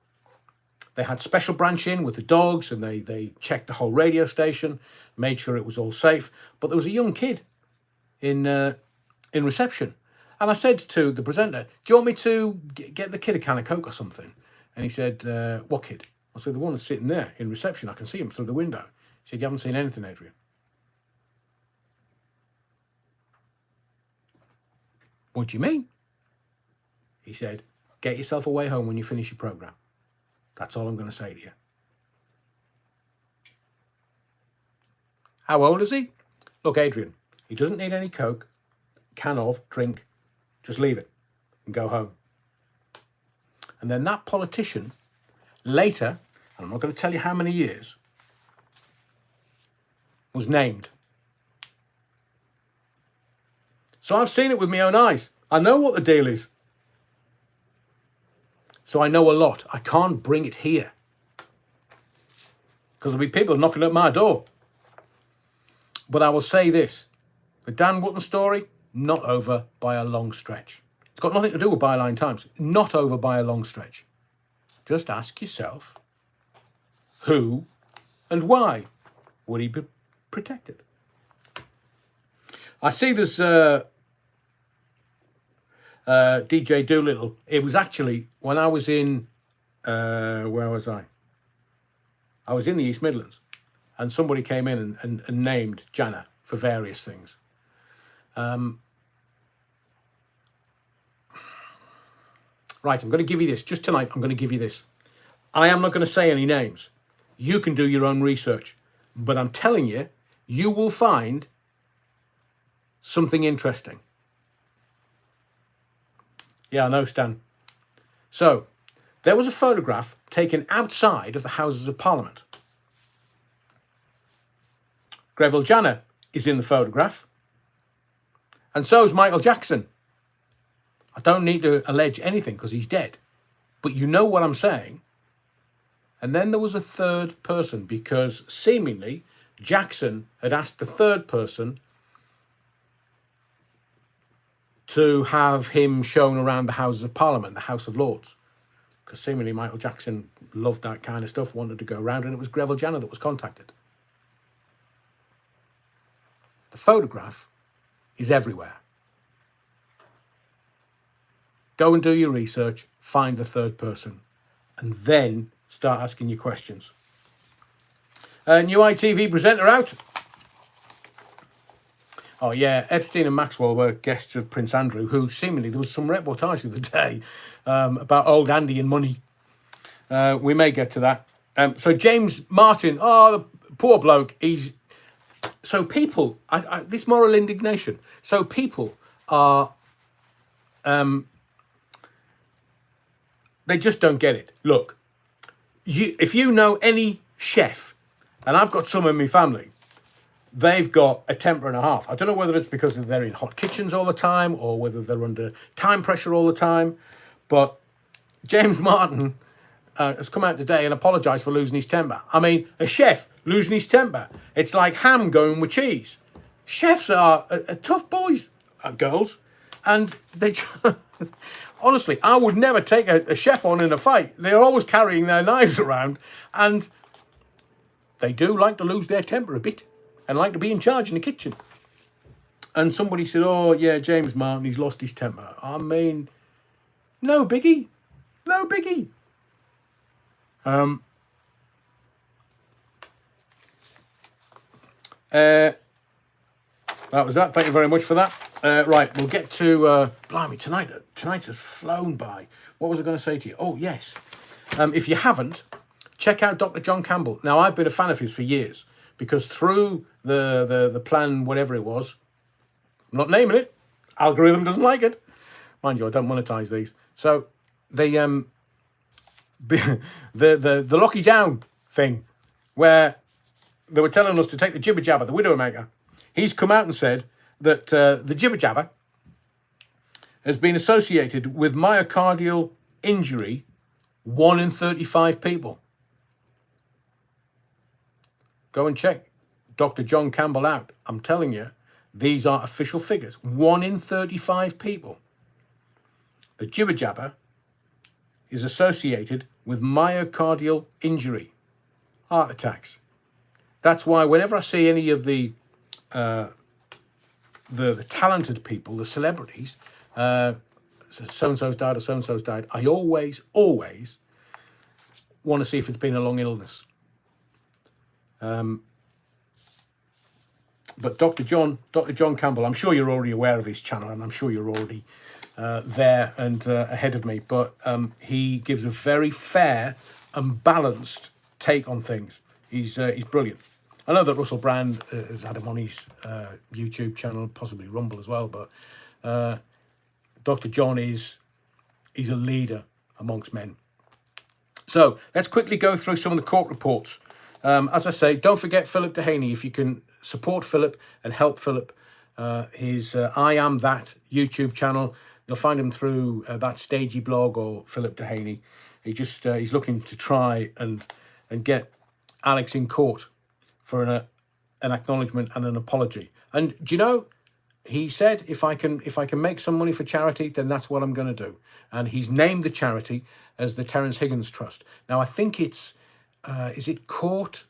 [SPEAKER 1] they had special branch in with the dogs, and they checked the whole radio station, made sure it was all safe. But there was a young kid in reception. And I said to the presenter, do you want me to get the kid a can of Coke or something? And he said, what kid? I said, the one that's sitting there in reception. I can see him through the window. He said, you haven't seen anything, Adrian. What do you mean? He said, get yourself away home when you finish your programme. That's all I'm going to say to you. How old is he? Look, Adrian, he doesn't need any Coke, can of, drink. Just leave it and go home. And then that politician later, and I'm not going to tell you how many years, was named. So I've seen it with my own eyes. I know what the deal is. So I know a lot. I can't bring it here, because there'll be people knocking at my door. But I will say this. The Dan Wootton story, not over by a long stretch. It's got nothing to do with Byline Times. Not over by a long stretch. Just ask yourself, who and why would he be protected? I see there's DJ Doolittle. It was actually when I was in, where was I? I was in the East Midlands, and somebody came in and named Janner for various things. Right, I'm going to give you this. Just tonight, I'm going to give you this. I am not going to say any names. You can do your own research. But I'm telling you, you will find something interesting. Yeah, I know, Stan. So, there was a photograph taken outside of the Houses of Parliament. Greville Janner is in the photograph. And so is Michael Jackson. I don't need to allege anything because he's dead. But you know what I'm saying. And then there was a third person, because seemingly Jackson had asked the third person to have him shown around the Houses of Parliament, the House of Lords. Because seemingly Michael Jackson loved that kind of stuff, wanted to go around, and it was Greville Janner that was contacted. The photograph is everywhere. Go and do your research, find the third person, and then start asking your questions. New ITV presenter out. Oh yeah, Epstein and Maxwell were guests of Prince Andrew, who seemingly, there was some reportage the other day about old Andy and money. We may get to that. So James Martin, the poor bloke, so people, this moral indignation. So people are, they just don't get it. Look, if you know any chef, and I've got some in my family, they've got a temper and a half. I don't know whether it's because they're in hot kitchens all the time or whether they're under time pressure all the time. But James Martin has come out today and apologised for losing his temper. I mean, a chef losing his temper. It's like ham going with cheese. Chefs are tough boys and girls. And they... Honestly, I would never take a chef on in a fight. They're always carrying their knives around. And they do like to lose their temper a bit and like to be in charge in the kitchen. And somebody said, oh, yeah, James Martin, he's lost his temper. I mean, no biggie. No biggie. That was that. Thank you very much for that. Right, we'll get to... blimey, tonight has flown by. What was I going to say to you? Oh, yes. If you haven't, check out Dr. John Campbell. Now, I've been a fan of his for years, because through the plan, whatever it was, I'm not naming it, algorithm doesn't like it. Mind you, I don't monetize these. So, the Locky Down thing where they were telling us to take the jibber jabber, the Widowmaker. He's come out and said that the jibber jabber has been associated with myocardial injury, 1 in 35 people. Go and check Dr. John Campbell out. I'm telling you, these are official figures. 1 in 35 people. The jibber jabber is associated with myocardial injury, heart attacks. That's why whenever I see any of the talented people, the celebrities, so-and-so's died or so-and-so's died, I always want to see if it's been a long illness. But Dr. John Campbell, I'm sure you're already aware of his channel, and I'm sure you're already there and ahead of me, but he gives a very fair and balanced take on things. He's brilliant. I know that Russell Brand has had him on his YouTube channel, possibly Rumble as well, but Dr. John he's a leader amongst men. So let's quickly go through some of the court reports. As I say, don't forget Philip Dehaney. If you can support Philip and help Philip, his I Am That YouTube channel, you'll find him through that Stagey blog or Philip Dehaney. He's looking to try and get Alex in court for an acknowledgement and an apology. And do you know, he said, if I can make some money for charity, then that's what I'm going to do. And he's named the charity as the Terence Higgins Trust. Now, I think it's, is it Crowd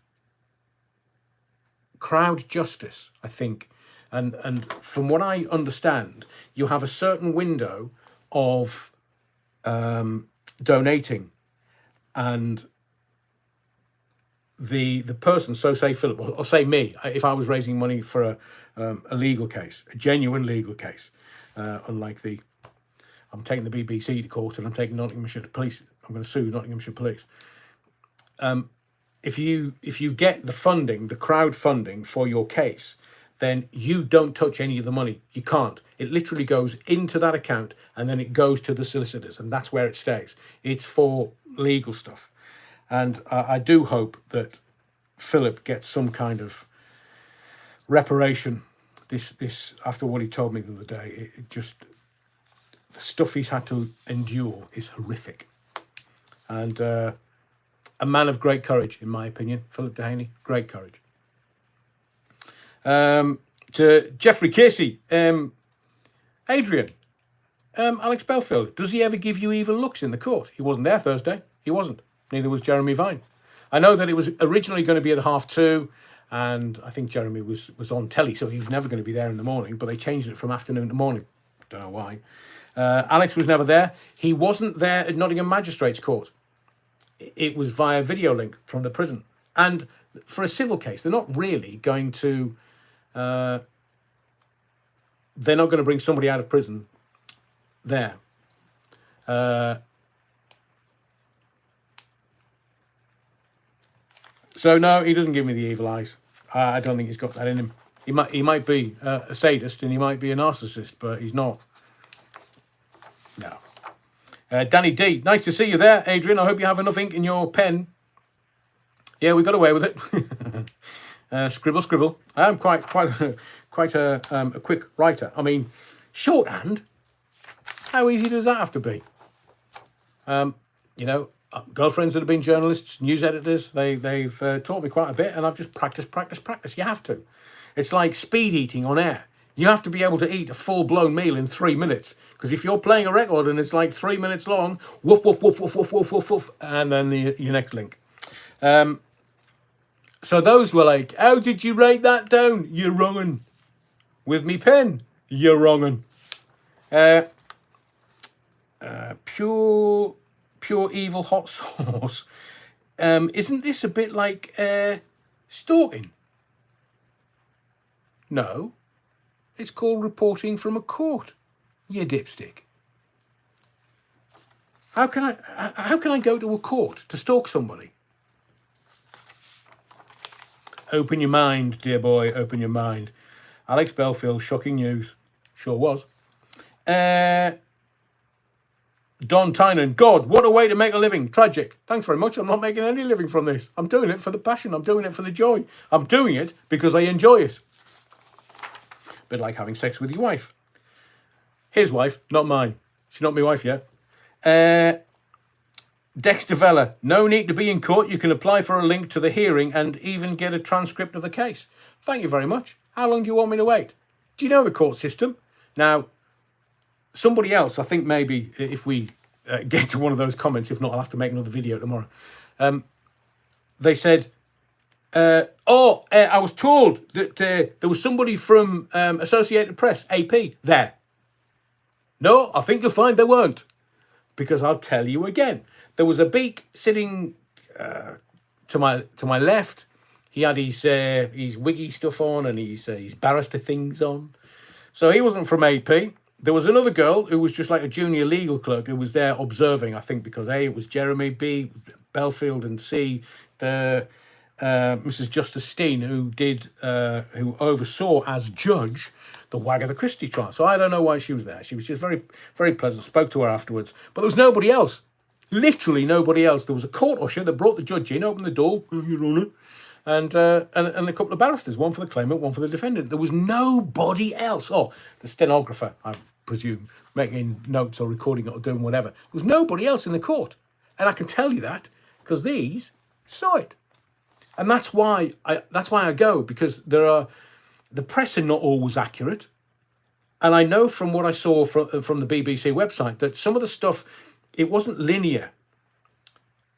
[SPEAKER 1] Justice, I think. And from what I understand, you have a certain window of donating, and the person, so say Philip, or say me, if I was raising money for a legal case, a genuine legal case, unlike I'm taking the BBC to court and I'm taking Nottinghamshire Police, I'm going to sue Nottinghamshire Police. If you get the funding, the crowdfunding for your case, then you don't touch any of the money. You can't. It literally goes into that account and then it goes to the solicitors, and that's where it stays. It's for legal stuff. And I do hope that Philip gets some kind of reparation. This after what he told me the other day, it just, the stuff he's had to endure is horrific. And a man of great courage, in my opinion, Philip Dehaney, great courage. To Jeffrey Casey, Adrian, Alex Belfield, does he ever give you evil looks in the court? He wasn't there Thursday. He wasn't. Neither was Jeremy Vine. I know that it was originally going to be at 2:30, and I think Jeremy was on telly, so he was never going to be there in the morning, but they changed it from afternoon to morning. Don't know why. Alex was never there. He wasn't there at Nottingham Magistrates Court. It was via video link from the prison. And for a civil case, they're not really going to... they're not going to bring somebody out of prison there. So no, he doesn't give me the evil eyes. I don't think he's got that in him. He might be a sadist and he might be a narcissist, but he's not. No. Danny D, nice to see you there, Adrian. I hope you have enough ink in your pen. Yeah, we got away with it. Scribble. I am quite a quick writer. I mean, shorthand. How easy does that have to be? You know, girlfriends that have been journalists, news editors, they've taught me quite a bit, and I've just practiced. You have to. It's like speed eating on air. You have to be able to eat a full-blown meal in 3 minutes, because if you're playing a record and it's like 3 minutes long, woof, woof, woof, woof, woof, woof, woof, woof, and then your next link. So those were like, how did you write that down? You're wrongin'. With me pen, you're wrongin'. Pure evil hot sauce. Isn't this a bit like stalking? No. It's called reporting from a court, you dipstick. How can I go to a court to stalk somebody? Open your mind, dear boy, open your mind. Alex Belfield, shocking news. Sure was. Don Tynan, God, what a way to make a living. Tragic. Thanks very much. I'm not making any living from this. I'm doing it for the passion. I'm doing it for the joy. I'm doing it because I enjoy it. A bit like having sex with your wife. His wife, not mine. She's not my wife yet. Dexter Vella, no need to be in court. You can apply for a link to the hearing and even get a transcript of the case. Thank you very much. How long do you want me to wait? Do you know the court system? Now, somebody else, I think maybe if we get to one of those comments, if not, I'll have to make another video tomorrow. They said, I was told that there was somebody from Associated Press, AP, there. No, I think you'll find there weren't. Because I'll tell you again. There was a beak sitting to my left. He had his wiggy stuff on and his barrister things on. So he wasn't from AP. There was another girl who was just like a junior legal clerk who was there observing, I think, because A, it was Jeremy, B, Belfield, and C, the Mrs. Justice Steen, who oversaw as judge the Agatha Christie trial. So I don't know why she was there. She was just very, very pleasant. Spoke to her afterwards. But there was nobody else. Literally nobody else. There was a court usher that brought the judge in, opened the door, Your Honour, and a couple of barristers, one for the claimant, one for the defendant. There was nobody else. Oh, the stenographer, I presume, making notes or recording it or doing whatever. There was nobody else in the court. And I can tell you that because these saw it. And that's why I go, because the press are not always accurate. And I know from what I saw from the BBC website that some of the stuff, it wasn't linear.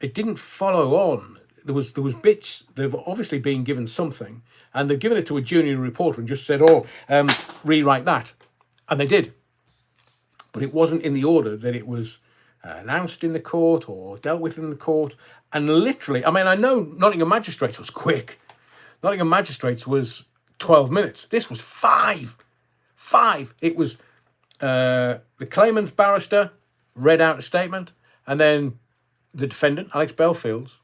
[SPEAKER 1] It didn't follow on. There was bits. They've obviously been given something, and they've given it to a junior reporter and just said, rewrite that. And they did. But it wasn't in the order that it was announced in the court or dealt with in the court. And literally, I mean, I know Nottingham Magistrates was quick. Nottingham Magistrates was 12 minutes. This was 5. It was the claimant's barrister read out a statement, and then the defendant, Alex Belfield's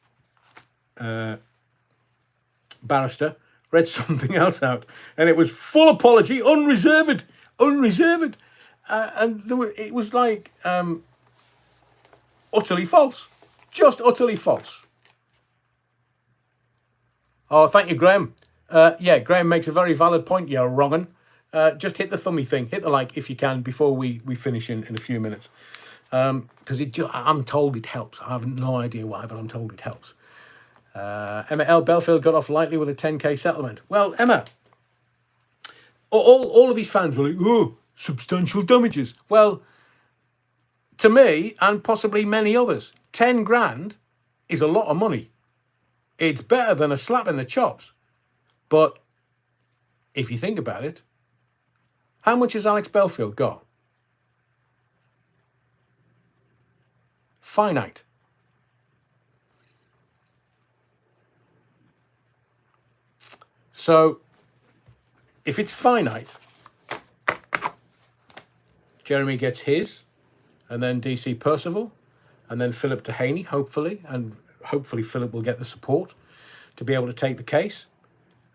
[SPEAKER 1] barrister, read something else out, and it was full apology, unreserved, and it was like utterly false, just utterly false. Oh, thank you, Graham. Yeah, Graham makes a very valid point. You're wrong 'un. Just hit the thummy thing, hit the like if you can before we finish in a few minutes. Because I'm told it helps. I have no idea why, but I'm told it helps. Emma L. Belfield got off lightly with a 10k settlement. Well, Emma, all of his fans were like, oh, substantial damages. Well, to me, and possibly many others, 10 grand is a lot of money. It's better than a slap in the chops. But if you think about it, how much has Alex Belfield got? Finite. So, if it's finite, Jeremy gets his, and then DC Percival, and then Philip Dehaney, hopefully, and hopefully Philip will get the support to be able to take the case,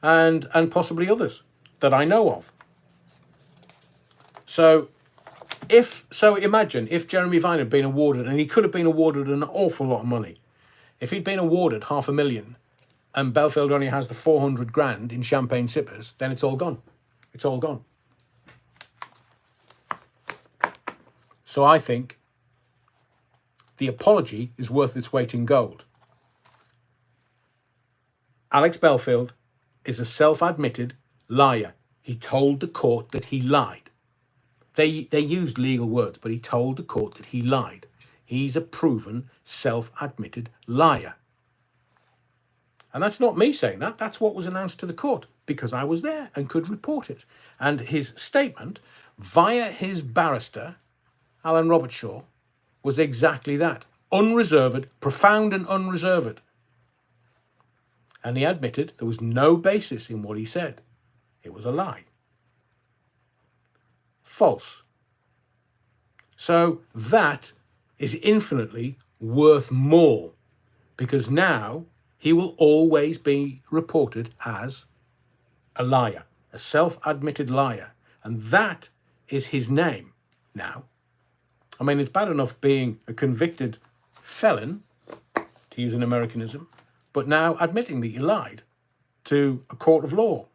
[SPEAKER 1] and possibly others that I know of. So imagine if Jeremy Vine had been awarded, and he could have been awarded an awful lot of money. If he'd been awarded $500,000 and Belfield only has the 400 grand in champagne sippers, then it's all gone. It's all gone. So I think the apology is worth its weight in gold. Alex Belfield is a self-admitted liar. He told the court that he lied. They used legal words, but he told the court that he lied. He's a proven self-admitted liar. And that's not me saying that. That's what was announced to the court, because I was there and could report it. And his statement via his barrister, Alan Robertshaw, was exactly that. Unreserved, profound and unreserved. And he admitted there was no basis in what he said. It was a lie. False. So that is infinitely worth more, because now he will always be reported as a liar, a self-admitted liar. And that is his name now. I mean, it's bad enough being a convicted felon, to use an Americanism, but now admitting that you lied to a court of law.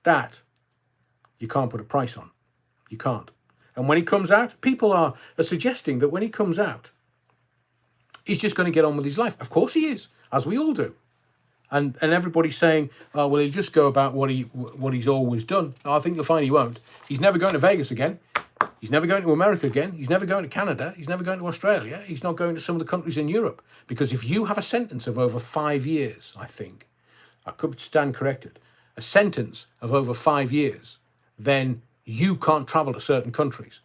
[SPEAKER 1] That you can't put a price on. You can't. And when he comes out, people are suggesting that when he comes out, he's just going to get on with his life. Of course he is, as we all do. And everybody's saying, oh, well, he'll just go about what he's always done. I think you'll find he won't. He's never going to Vegas again. He's never going to America again. He's never going to Canada. He's never going to Australia. He's not going to some of the countries in Europe. Because if you have a sentence of over 5 years, I think, I could stand corrected, a sentence of over 5 years, then you can't travel to certain countries.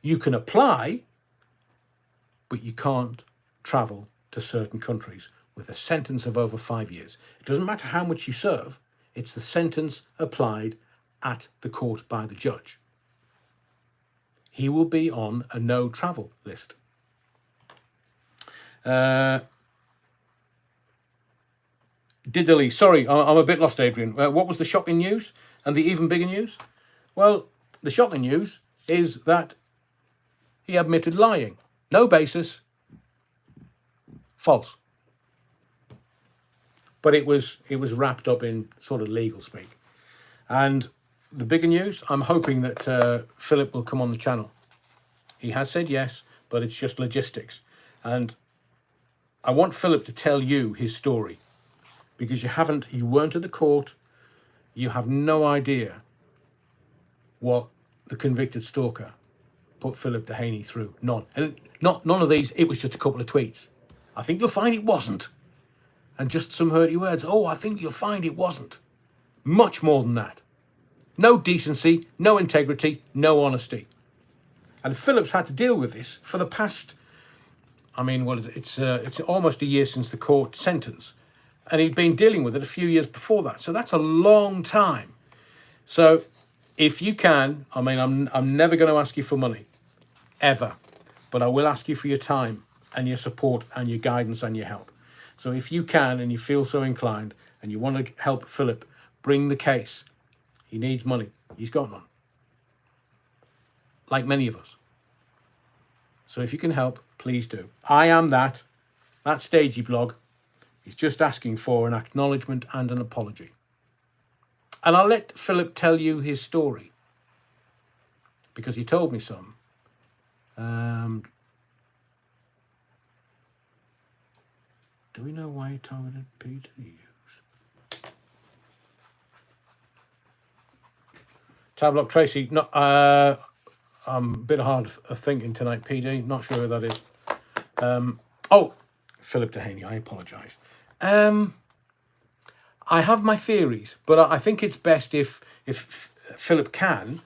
[SPEAKER 1] You can apply, but you can't travel to certain countries with a sentence of over 5 years. It doesn't matter how much you serve, it's the sentence applied at the court by the judge. He will be on a no travel list. Diddly, sorry, I'm a bit lost, Adrian. What was the shocking news and the even bigger news? Well, the shocking news is that he admitted lying. No basis. False. But it was wrapped up in sort of legal speak. And the bigger news, I'm hoping that Philip will come on the channel. He has said yes, but it's just logistics. And I want Philip to tell you his story, because you weren't at the court, you have no idea what the convicted stalker put Philip Dehaney through. None. And none of these, it was just a couple of tweets. I think you'll find it wasn't. And just some hurty words. Oh, I think you'll find it wasn't. Much more than that. No decency, no integrity, no honesty. And Philip's had to deal with this for the past, I mean, well, it's almost a year since the court sentence. And he'd been dealing with it a few years before that. So that's a long time. So if you can, I mean, I'm never going to ask you for money, ever. But I will ask you for your time and your support and your guidance and your help. So if you can and you feel so inclined and you want to help Philip bring the case, he needs money. He's got none. Like many of us. So if you can help, please do. I am that stagey blog is just asking for an acknowledgement and an apology. And I'll let Philip tell you his story, because he told me some. Do we know why he targeted PDUs? Tablock Tracy, no, I'm a bit hard of thinking tonight, PD. Not sure who that is. Oh, Philip Dehaney, I apologise. I have my theories, but I think it's best if Philip can,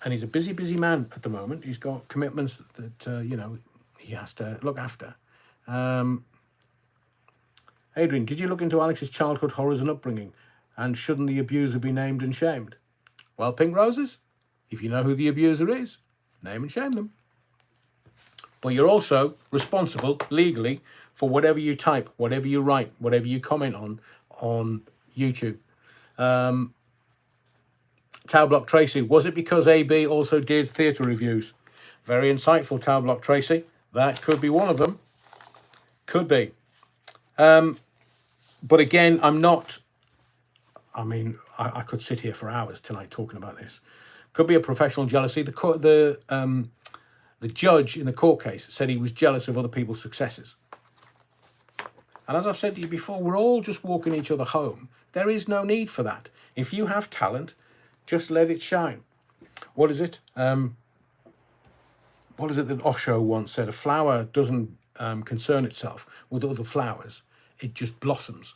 [SPEAKER 1] and he's a busy man at the moment. He's got commitments that, he has to look after. Adrian, did you look into Alex's childhood horrors and upbringing? And shouldn't the abuser be named and shamed? Well, Pink Roses, if you know who the abuser is, name and shame them. But you're also responsible legally for whatever you type, whatever you write, whatever you comment on YouTube. Towblock Tracy, was it because AB also did theatre reviews? Very insightful, Towblock Tracy. That could be one of them. Could be. But again, I could sit here for hours tonight talking about this. Could be a professional jealousy. The judge in the court case said he was jealous of other people's successes. And as I've said to you before, we're all just walking each other home. There is no need for that. If you have talent, just let it shine. What is it? What is it that Osho once said? A flower doesn't concern itself with other flowers. It just blossoms.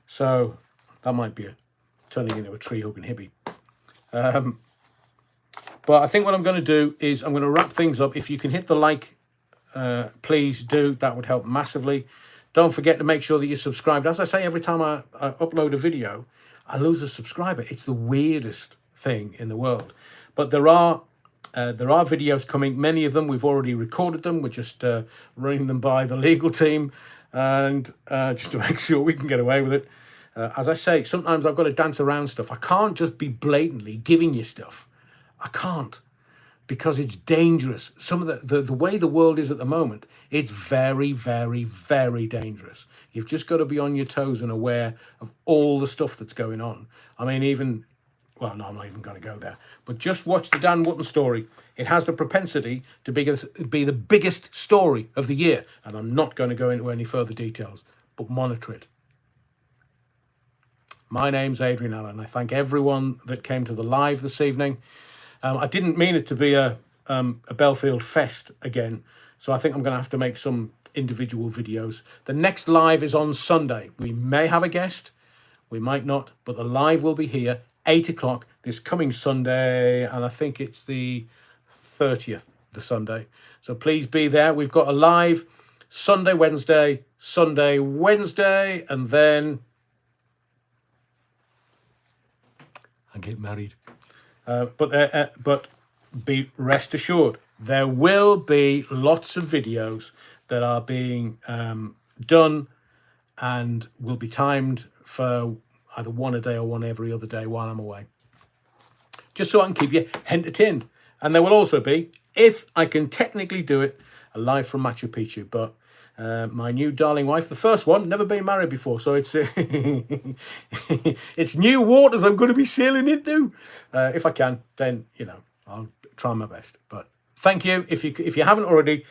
[SPEAKER 1] So that might be turning into a tree-hugging hippie. But I think what I'm going to do is I'm going to wrap things up. If you can hit the like, please do. That would help massively. Don't forget to make sure that you're subscribed. As I say, every time I upload a video, I lose a subscriber. It's the weirdest thing in the world. But there are videos coming. Many of them, we've already recorded them. We're just running them by the legal team, and just to make sure we can get away with it. As I say, sometimes I've got to dance around stuff. I can't just be blatantly giving you stuff. I can't, because it's dangerous. Some of the way the world is at the moment, it's very, very, very dangerous. You've just got to be on your toes and aware of all the stuff that's going on. I mean, even, well, no, I'm not even going to go there. But just watch the Dan Wootton story. It has the propensity to be the biggest story of the year. And I'm not going to go into any further details, but monitor it. My name's Adrian Allen. I thank everyone that came to the live this evening. I didn't mean it to be a Belfield fest again, so I think I'm going to have to make some individual videos. The next live is on Sunday. We may have a guest, we might not, but the live will be here, 8 o'clock this coming Sunday, and I think it's the 30th, the Sunday. So please be there. We've got a live Sunday, Wednesday, and then I get married. But be rest assured, there will be lots of videos that are being done and will be timed for either one a day or one every other day while I'm away, just so I can keep you entertained. And there will also be, if I can technically do it, a live from Machu Picchu. But my new darling wife, the first one, never been married before, so it's it's new waters I'm going to be sailing into. If I can, then I'll try my best. But thank you. If you haven't already,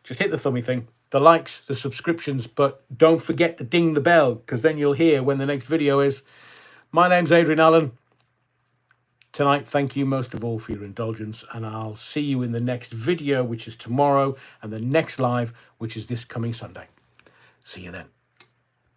[SPEAKER 1] just hit the thummy thing, the likes, the subscriptions, but don't forget to ding the bell, because then you'll hear when the next video is. My name's Adrian Allen. Tonight, thank you most of all for your indulgence, and I'll see you in the next video, which is tomorrow, and the next live, which is this coming Sunday. See you then.